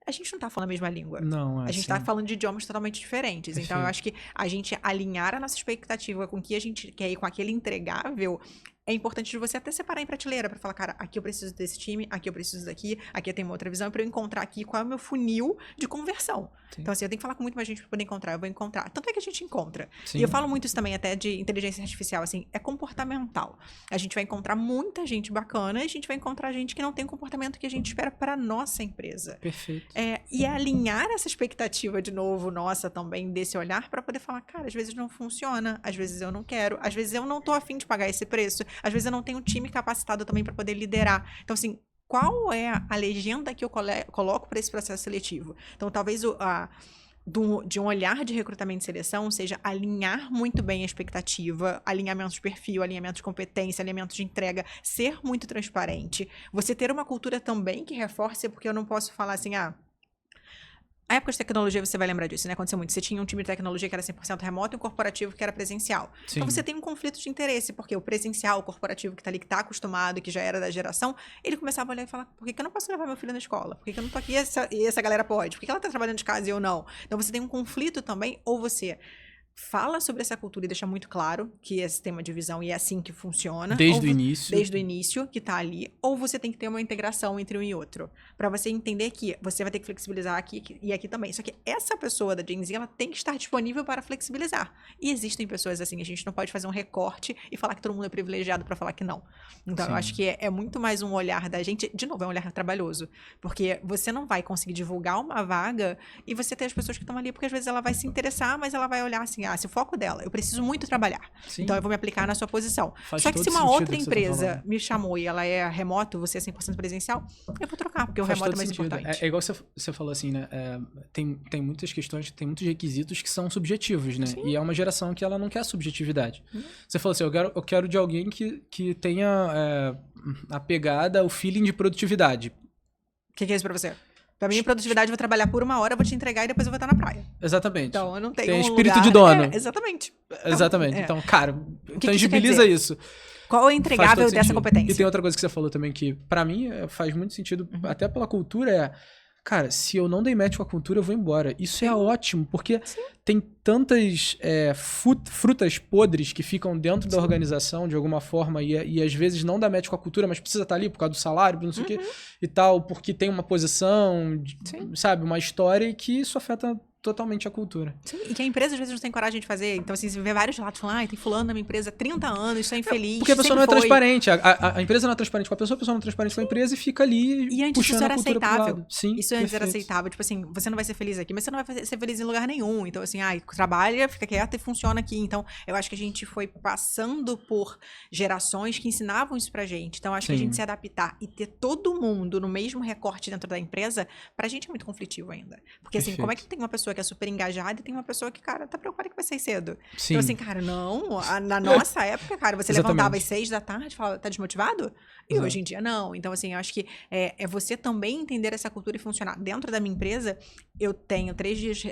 a gente não tá falando a mesma língua. Não, a gente tá falando de idiomas totalmente diferentes. Perfeito. Então, eu acho que a gente alinhar a nossa expectativa com o que a gente quer e com aquele entregável, é importante de você até separar em prateleira para falar, cara, aqui eu preciso desse time, aqui eu preciso daqui, aqui eu tenho uma outra visão, para eu encontrar aqui qual é o meu funil de conversão. Sim. Então, assim, eu tenho que falar com muito mais gente para poder encontrar, eu vou encontrar. Tanto é que a gente encontra. Sim. E eu falo muito isso também até de inteligência artificial, assim, é comportamental. A gente vai encontrar muita gente bacana e a gente vai encontrar gente que não tem o comportamento que a gente espera para nossa empresa. Perfeito. E alinhar essa expectativa de novo, nossa, também, desse olhar, para poder falar, cara, às vezes não funciona, às vezes eu não quero, às vezes eu não tô afim de pagar esse preço, às vezes eu não tenho um time capacitado também para poder liderar. Então, assim, qual é a legenda que eu coloco para esse processo seletivo? Então, talvez de um olhar de recrutamento e seleção seja alinhar muito bem a expectativa, alinhamento de perfil, alinhamento de competência, alinhamento de entrega, ser muito transparente. Você ter uma cultura também que reforce, porque eu não posso falar assim, a época de tecnologia, você vai lembrar disso, né? Aconteceu muito. Você tinha um time de tecnologia que era 100% remoto e um corporativo que era presencial. Sim. Então, você tem um conflito de interesse, porque o presencial, o corporativo que tá ali, que tá acostumado, que já era da geração, ele começava a olhar e falar, por que eu não posso levar meu filho na escola? Por que eu não tô aqui e essa galera pode? Por que ela tá trabalhando de casa e eu não? Então, você tem um conflito também, ou você fala sobre essa cultura e deixa muito claro que esse tema de visão e é assim que funciona. Desde o início. Desde o início, que tá ali. Ou você tem que ter uma integração entre um e outro. Pra você entender que você vai ter que flexibilizar aqui e aqui também. Só que essa pessoa da Gen Z, ela tem que estar disponível para flexibilizar. E existem pessoas assim, a gente não pode fazer um recorte e falar que todo mundo é privilegiado pra falar que não. Então, eu acho que é muito mais um olhar da gente. De novo, é um olhar trabalhoso. Porque você não vai conseguir divulgar uma vaga e você ter as pessoas que estão ali, porque às vezes ela vai se interessar, mas ela vai olhar assim, se o foco dela, eu preciso muito trabalhar. Sim. Então eu vou me aplicar na sua posição. Faz Só que todo se uma sentido outra o que você tá empresa falando. me chamou e ela é remoto, você é 100% presencial, eu vou trocar, porque o Faz remoto é todo mais sentido. importante. É igual você falou assim, né? Tem muitas questões, tem muitos requisitos que são subjetivos, né? Sim. E é uma geração que ela não quer subjetividade. Você falou assim, eu quero de alguém que tenha a pegada, o feeling de produtividade. O que é isso pra você? Pra mim, produtividade, eu vou trabalhar por 1 hora, eu vou te entregar e depois eu vou estar na praia. Exatamente. Então, eu não tenho Tem um espírito lugar... de dono. Exatamente. Exatamente. É. Então, cara, que tangibiliza quer isso. Qual é o Faz entregável todo dessa sentido. competência? E tem outra coisa que você falou também que, pra mim, faz muito sentido, até pela cultura, cara, se eu não dei match com a cultura, eu vou embora. Isso é ótimo, porque tem tantas frutas podres que ficam dentro da organização, de alguma forma, e às vezes não dá match com a cultura, mas precisa estar ali por causa do salário, por não sei o quê, e tal, porque tem uma posição, sabe, uma história, e que isso afeta totalmente a cultura. Sim, e que a empresa às vezes não tem coragem de fazer. Então, assim, você vê vários relatos falando, tem fulano na minha empresa há 30 anos, está infeliz. Porque a pessoa não é sempre foi. transparente. A empresa não é transparente com a pessoa não é transparente com a empresa e fica ali E antes puxando isso era a cultura pro aceitável. lado. Sim, Isso antes era perfeito. aceitável. Tipo assim, você não vai ser feliz aqui, mas você não vai ser feliz em lugar nenhum. Então, assim, trabalha, fica quieto e funciona aqui. Então, eu acho que a gente foi passando por gerações que ensinavam isso pra gente. Então, acho que a gente se adaptar e ter todo mundo no mesmo recorte dentro da empresa, pra gente é muito conflitivo ainda. Porque, assim, como é que tem uma pessoa que é super engajada e tem uma pessoa que, cara, tá preocupada que vai sair cedo? Sim. Então, assim, cara, não. Na nossa época, cara, você levantava às 6 da tarde e falava, tá desmotivado? E hoje em dia, não. Então, assim, eu acho que é você também entender essa cultura e funcionar. Dentro da minha empresa, eu tenho 3 dias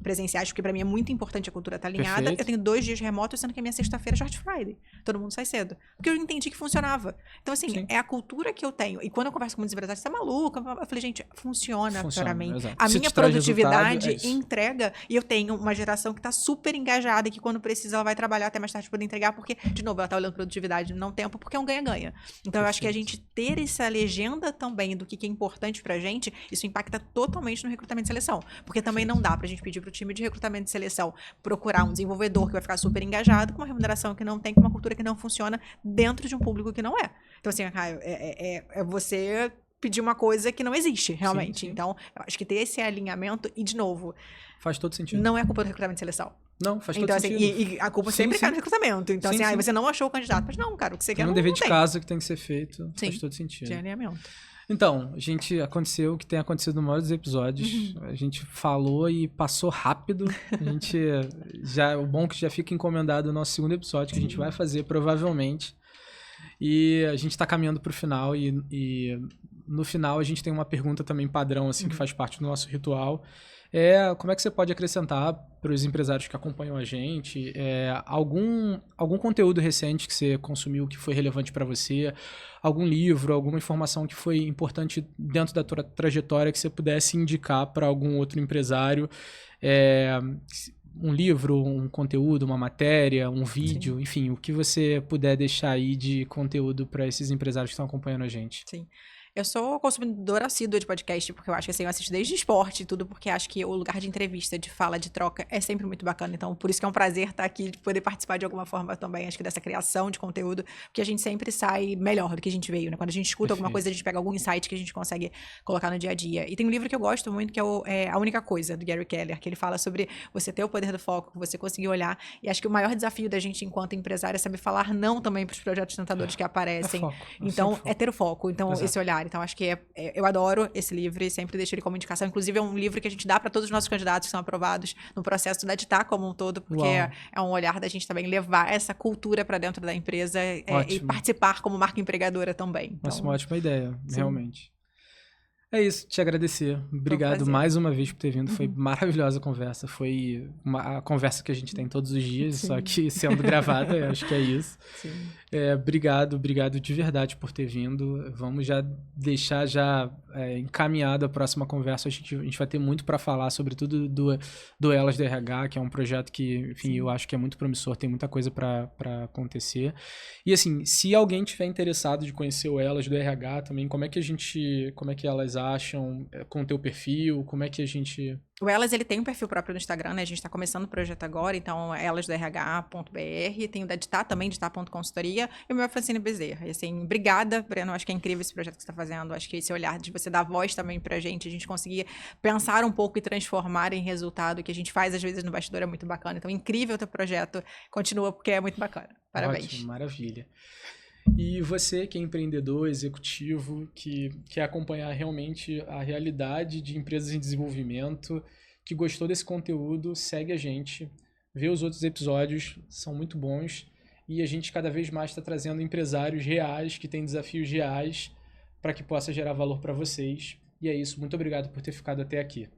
presenciais, porque pra mim é muito importante a cultura estar alinhada. Perfeito. Eu tenho 2 dias remotos, sendo que a minha sexta-feira é Short Friday. Todo mundo sai cedo. Porque eu entendi que funcionava. Então, assim, é a cultura que eu tenho. E quando eu converso com muitos empresários, você tá maluca? Eu falei, gente, funciona para mim. Exato. A Se minha te traz produtividade resultado, é isso. entrega. E eu tenho uma geração que tá super engajada e que quando precisa ela vai trabalhar até mais tarde para poder entregar, porque, de novo, ela tá olhando produtividade não tempo, porque é um ganha-ganha. Então, eu acho que a gente ter essa legenda também do que é importante pra gente, isso impacta totalmente no recrutamento e seleção. Porque também não dá pra gente pedir pro time de recrutamento de seleção procurar um desenvolvedor que vai ficar super engajado com uma remuneração que não tem, com uma cultura que não funciona dentro de um público que não é. Então, assim, é você pedir uma coisa que não existe, realmente. Sim. Então, eu acho que ter esse alinhamento, e de novo, faz todo sentido. não é culpa do recrutamento de seleção. Não, faz todo Então, assim, sentido. e a culpa sempre cai no recrutamento. Então, Sim, assim, sim. você não achou o candidato. Mas não, cara, o que você Tem quer um dever não de tem. casa que tem que ser feito. Sim. Faz todo sentido. De alinhamento. Então, aconteceu o que tem acontecido no maior dos episódios. A gente falou e passou rápido. A gente o bom é que já fica encomendado o nosso segundo episódio, que a gente vai fazer provavelmente. E a gente tá caminhando pro final e no final a gente tem uma pergunta também padrão, assim, que faz parte do nosso ritual. Como é que você pode acrescentar para os empresários que acompanham a gente algum conteúdo recente que você consumiu que foi relevante para você, algum livro, alguma informação que foi importante dentro da tua trajetória que você pudesse indicar para algum outro empresário, um livro, um conteúdo, uma matéria, um vídeo, enfim, o que você puder deixar aí de conteúdo para esses empresários que estão acompanhando a gente. Sim. Eu sou consumidora assídua de podcast, porque eu acho que assim, eu assisto desde esporte e tudo, porque acho que o lugar de entrevista, de fala, de troca é sempre muito bacana. Então, por isso que é um prazer estar aqui, de poder participar de alguma forma também, acho que dessa criação de conteúdo, porque a gente sempre sai melhor do que a gente veio, né? Quando a gente escuta alguma coisa, a gente pega algum insight que a gente consegue colocar no dia a dia. E tem um livro que eu gosto muito, que é A Única Coisa, do Gary Keller, que ele fala sobre você ter o poder do foco, você conseguir olhar. E acho que o maior desafio da gente enquanto empresário é saber falar não também para os projetos tentadores que aparecem. Então, é ter o foco. Então, esse olhar. Então, acho que eu adoro esse livro e sempre deixo ele como indicação. Inclusive, é um livro que a gente dá para todos os nossos candidatos que são aprovados no processo da editar como um todo, porque é um olhar da gente também levar essa cultura para dentro da empresa e participar como marca empregadora também. Então, Nossa, uma ótima ideia, realmente. É isso, te agradecer. Obrigado prazer. mais uma vez por ter vindo. Foi maravilhosa a conversa. Foi a conversa que a gente tem todos os dias, Sim. só que sendo gravada, eu acho que é isso. Sim. Obrigado de verdade por ter vindo. Vamos já deixar encaminhado a próxima conversa. A gente vai ter muito para falar, sobretudo do Elas do RH, que é um projeto que, enfim, eu acho que é muito promissor, tem muita coisa para acontecer. E assim, se alguém tiver interessado de conhecer o Elas do RH também, como é que elas acham com o teu perfil? Como é que a gente... O Elas, ele tem um perfil próprio no Instagram, né? A gente tá começando o projeto agora, então é elasdorh.br, tem o da Ditá também, ditá.consultoria, e o meu é Francine Bezerra. E assim, obrigada, Breno, acho que é incrível esse projeto que você tá fazendo, acho que esse olhar de você dar voz também pra gente, a gente conseguir pensar um pouco e transformar em resultado, que a gente faz às vezes no bastidor é muito bacana. Então, incrível o teu projeto, continua porque é muito bacana. Parabéns. Ótimo, maravilha. E você que é empreendedor, executivo, que quer acompanhar realmente a realidade de empresas em desenvolvimento, que gostou desse conteúdo, segue a gente, vê os outros episódios, são muito bons, e a gente cada vez mais está trazendo empresários reais, que têm desafios reais, para que possa gerar valor para vocês. E é isso, muito obrigado por ter ficado até aqui.